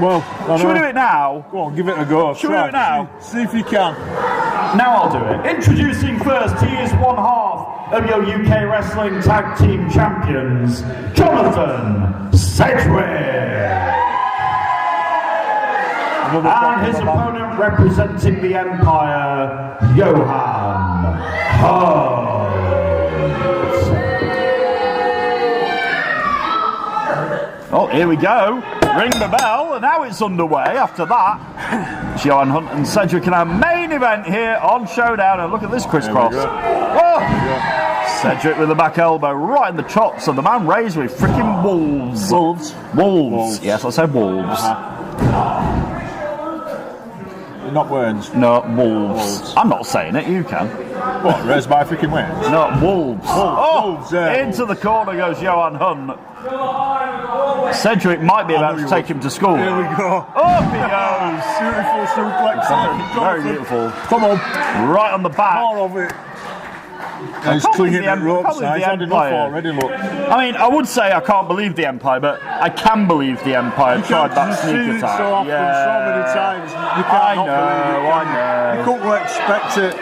Well, I Should we know. do it now? Go on, give it a go. Should we Try. do it now? See if you can. Now I'll do it. Introducing first, he is one half of your UK Wrestling Tag Team Champions, Jonathan Sedgwick. And his opponent representing the Empire, Johan Hunt. Oh, here we go. Ring the bell, and now it's underway after that. It's Johan Hunt and Cedric in our main event here on Showdown. And look at this crisscross. There we go. Oh! Cedric with the back elbow right in the chops of the man raised with freaking wolves. Wolves. Wolves. Yes, I said wolves. Not words. No, wolves. Wolves. I'm not saying it, you can. What? Raised by freaking wings? No, wolves. Oh, Wolves, yeah. into the corner goes Johan Hunt. Cedric might be about to take him to school. Here we go. Up he goes. Beautiful suplex. Very beautiful. Come on. Right on the back. More of it. He's can't clinging believe at the ropes Empire- now. He's had enough Empire. already, look. I mean, I would say I can't believe the Empire, but I can believe the Empire You tried can't that just sneak see it attack. so often, so many times. You can't I not know, believe it. I can you? know. You couldn't expect it.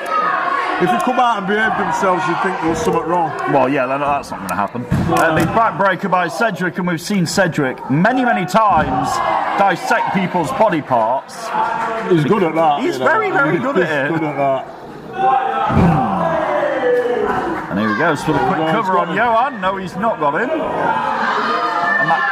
If they come out and behave themselves, you'd think there was something wrong. Well, yeah, that's not going to happen. The backbreaker by Cedric, and we've seen Cedric many, many times dissect people's body parts. He's good at that. He's you know. very, very good at He's it. good at that. And here he goes for the quick He's cover got on him. Johan. No, he's not got him. And that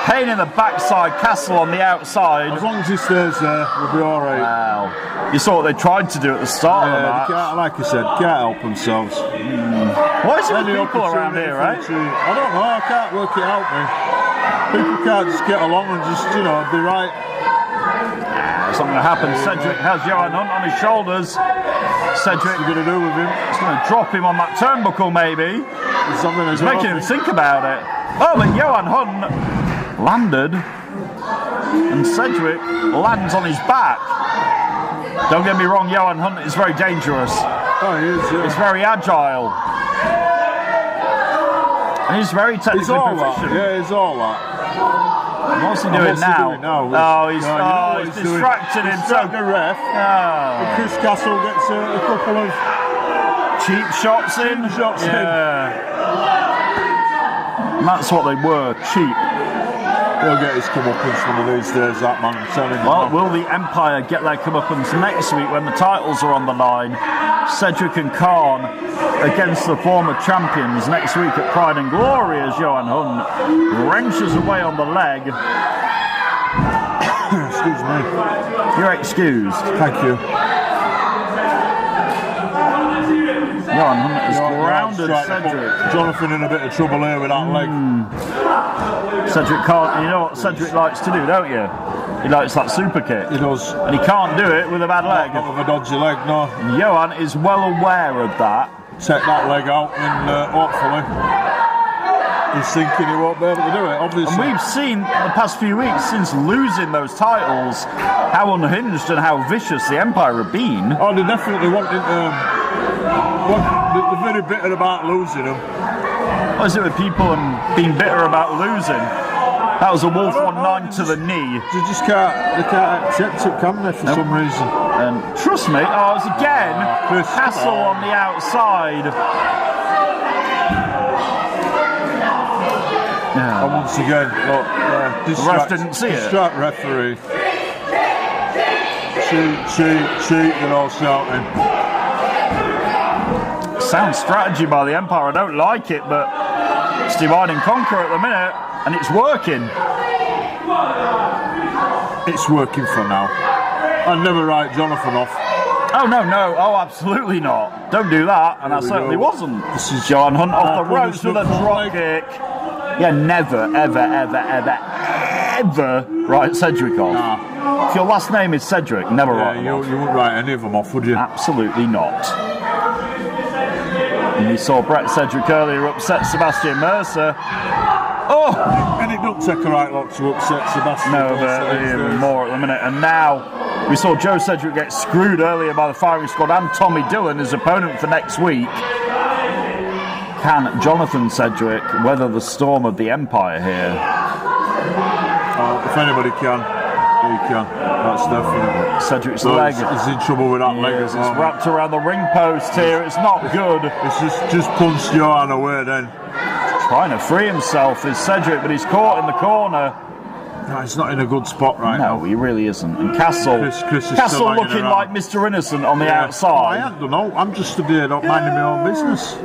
pain in the backside, Castle on the outside. As long as he stays there, we'll be all right. Wow. You saw what they tried to do at the start of the Yeah, match. they can't, like I said, can't help themselves. Why is it with Any people around opportunity here, for right? the treat. I don't know, I can't work it out, man. People can't just get along and just, you know, be right. It's not going to happen. Cedric has Johan Hunt on his shoulders. Cedric What are you going to do with him? is going to drop him on that turnbuckle, maybe. There's something It's making him think about it. Oh, but Johan Hunt landed, and Cedric lands on his back. Don't get me wrong, Johan Hunt is very dangerous. Oh, he is, yeah. He's very agile. And he's very He's technically all that. proficient. Yeah, he's all that. What's he doing What's he now? doing now? Oh, he's, No, you know oh, what he's doing. distracting him. He's So, distracting the ref. oh. Chris Castle gets a couple of Cheap shots in. Cheap shots in. yeah. And that's what they were, cheap. He'll get his comeuppance one of these days, that man. I'm telling you. Well, will the Empire get their comeuppance next week when the titles are on the line? Cedric and Khan against the former champions next week at Pride and Glory as Johan Hunt wrenches away on the leg. Excuse me. You're excused. Thank you. Johan Hunt has grounded Cedric. Jonathan in a bit of trouble here with that leg. Cedric can't. You know what Cedric likes to do, don't you? He likes that super kick. He does. And he can't do it with a bad leg. Not with a dodgy leg, no. Johan is well aware of that. Take that leg out and hopefully he's thinking he won't be able to do it, obviously. And we've seen the past few weeks since losing those titles how unhinged and how vicious the Empire have been. Oh, they definitely wanted they're very bitter about losing them. What is it with people and being bitter about losing? That was a Wolf 1-9 to the knee. They just can't accept it, can they, for some reason? And trust me, it was again Castle on the outside. Yeah. And once again, look, the ref didn't see it. Distract referee. Cheat, they're all shouting. Sound strategy by the Empire. I don't like it, but it's divide and conquer at the minute, and it's working. It's working for now. I'd never write Jonathan off. Oh, no. Oh, absolutely not. Don't do that, and I certainly wasn't. This is Johan Hunt off the ropes with a drop kick. Yeah, never, ever write Cedric off. Nah. If your last name is Cedric, never write him off. You wouldn't write any of them off, would you? Absolutely not. And we saw Brett Cedric earlier upset Sebastian Mercer. Oh! And it don't take a right lot to upset Sebastian. No, but even more at the minute. And now we saw Joe Cedric get screwed earlier by the firing squad and Tommy Dillon, his opponent for next week. Can Jonathan Cedric weather the storm of the Empire here? If anybody can, he can. That's definitely. Cedric's leg. He's in trouble with that leg. It's wrapped around the ring post here. It's not good. It's just punched Johan away then. Trying to free himself is Cedric, but he's caught in the corner. No, he's not in a good spot right now. No, he really isn't. And Castle, Chris is Castle looking like Mr. Innocent on the outside. I don't know. I'm just stood here not minding my own business.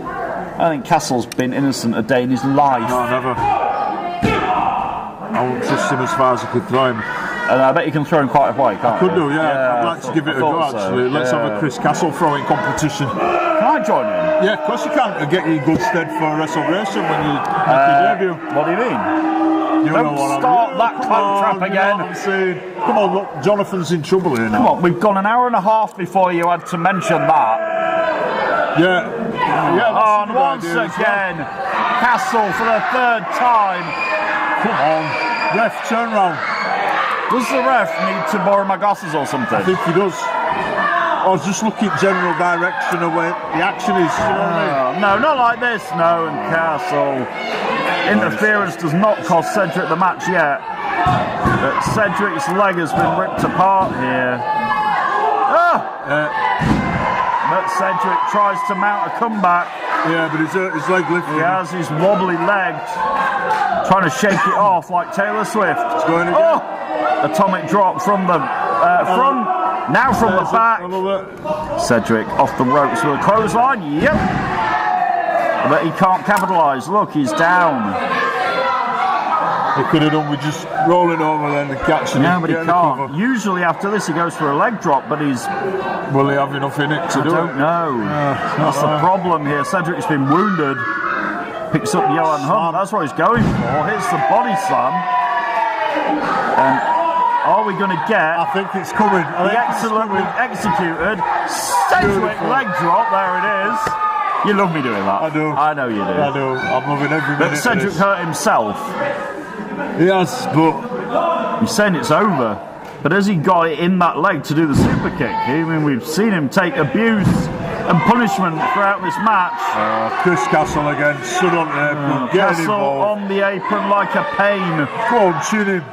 I think Castle's been innocent a day in his life. No, never. I won't trust him as far as I could throw him. And I bet you can throw him quite a way, can't you? Could do, yeah. I'd like to give it a go, actually. Let's have a Chris Castle throwing competition. Can I join in? Yeah, of course you can. Get you in good stead for Restoration when you make your debut. What do you mean? Don't start that claptrap again. You know what I'm saying? Come on, look, Jonathan's in trouble here now. Come on, we've gone an hour and a half before you had to mention that. Yeah. And once again, Castle for the third time. Come on, ref, turn round. Does the ref need to borrow my glasses or something? I think he does. I was just looking general direction of where the action is. You know what I mean? No, not like this. No, and Castle. Interference does not cost Cedric the match yet. But Cedric's leg has been ripped apart here. But Cedric tries to mount a comeback. Yeah, but his leg lifted. He has his wobbly leg. Trying to shake it off like Taylor Swift. It's going again. Atomic drop from the front. Now from the back. Cedric off the ropes with a clothesline. Yep. But he can't capitalise. Look, he's down. He could have done with just rolling over then and catching but he can't. Usually after this he goes for a leg drop, but he's... Will he have enough in it to do it? I don't know. That's the problem here. Cedric's been wounded. Picks up Johan Hunt. That's what he's going for. Hits the body slam. And are we going to get... I think it's coming. The excellently executed Cedric leg drop. There it is. You love me doing that. I do. I know you do. I do. I'm loving every minute. But Cedric hurt himself. Yes, but he's saying it's over. But has he got it in that leg to do the super kick? I mean, we've seen him take abuse and punishment throughout this match. Chris Castle again, stood on the apron, getting Castle involved. on the apron like a pain. Go on, chin him.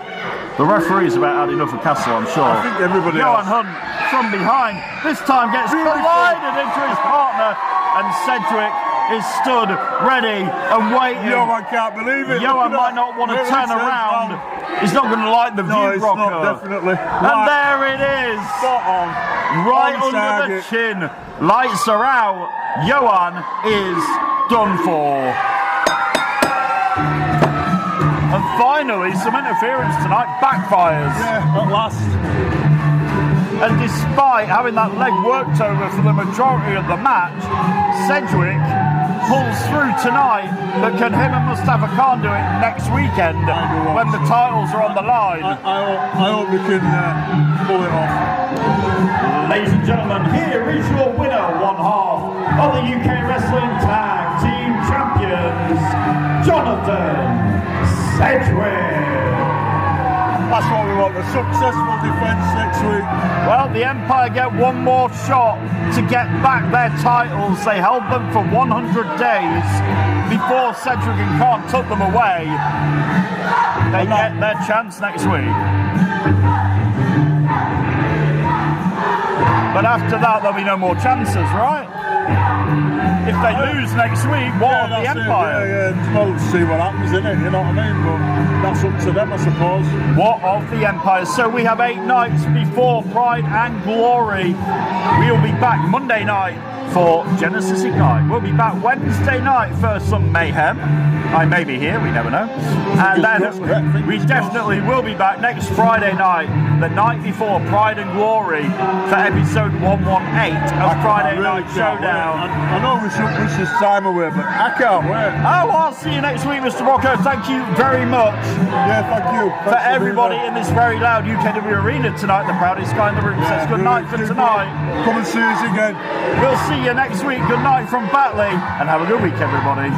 The referee's about had enough of Castle, I'm sure. I think everybody Johan else. Hunt from behind. This time gets collided into his partner, and Cedric is stood ready and waiting. Johan can't believe it. Johan might not want to turn around. He's not going to like the view, No, it's Rocco. not, definitely. And there it is. Spot on. Right On under target. the chin. Lights are out. Johan is done for. And finally, some interference tonight backfires. Yeah, at last. And despite having that leg worked over for the majority of the match, Sedgwick pulls through tonight, but can him and Mustafa Khan do it next weekend when the titles are on the line? I hope we can pull it off. Ladies and gentlemen, here is your winner, one half of the UK Wrestling Tag Team Champions, Jonathan Sedgwick. That's what we want, a successful defence next week. Well, the Empire get one more shot to get back their titles. They held them for 100 days before Sedgwick and Khan took them away. They get their chance next week. But after that, there'll be no more chances, right? If they lose next week, what of the Empire? Well, see what happens, innit? You know what I mean? But that's up to them, I suppose. What of the Empire? So we have 8 nights before Pride and Glory. We'll be back Monday night for Genesis Ignite. We'll be back Wednesday night for some mayhem. I may be here, we never know. And then we definitely will be back next Friday night, the night before Pride and Glory, for episode 118 of Friday Night Showdown. I know we should push this time away, but I can't wait. Oh, I'll see you next week, Mr. Rocco. Thank you very much. Yeah, thank you. For everybody in this very loud UKW Arena tonight, the proudest guy in the room says good night for tonight. Come and see us again. We'll see you next week. Good night from Batley, and have a good week, everybody.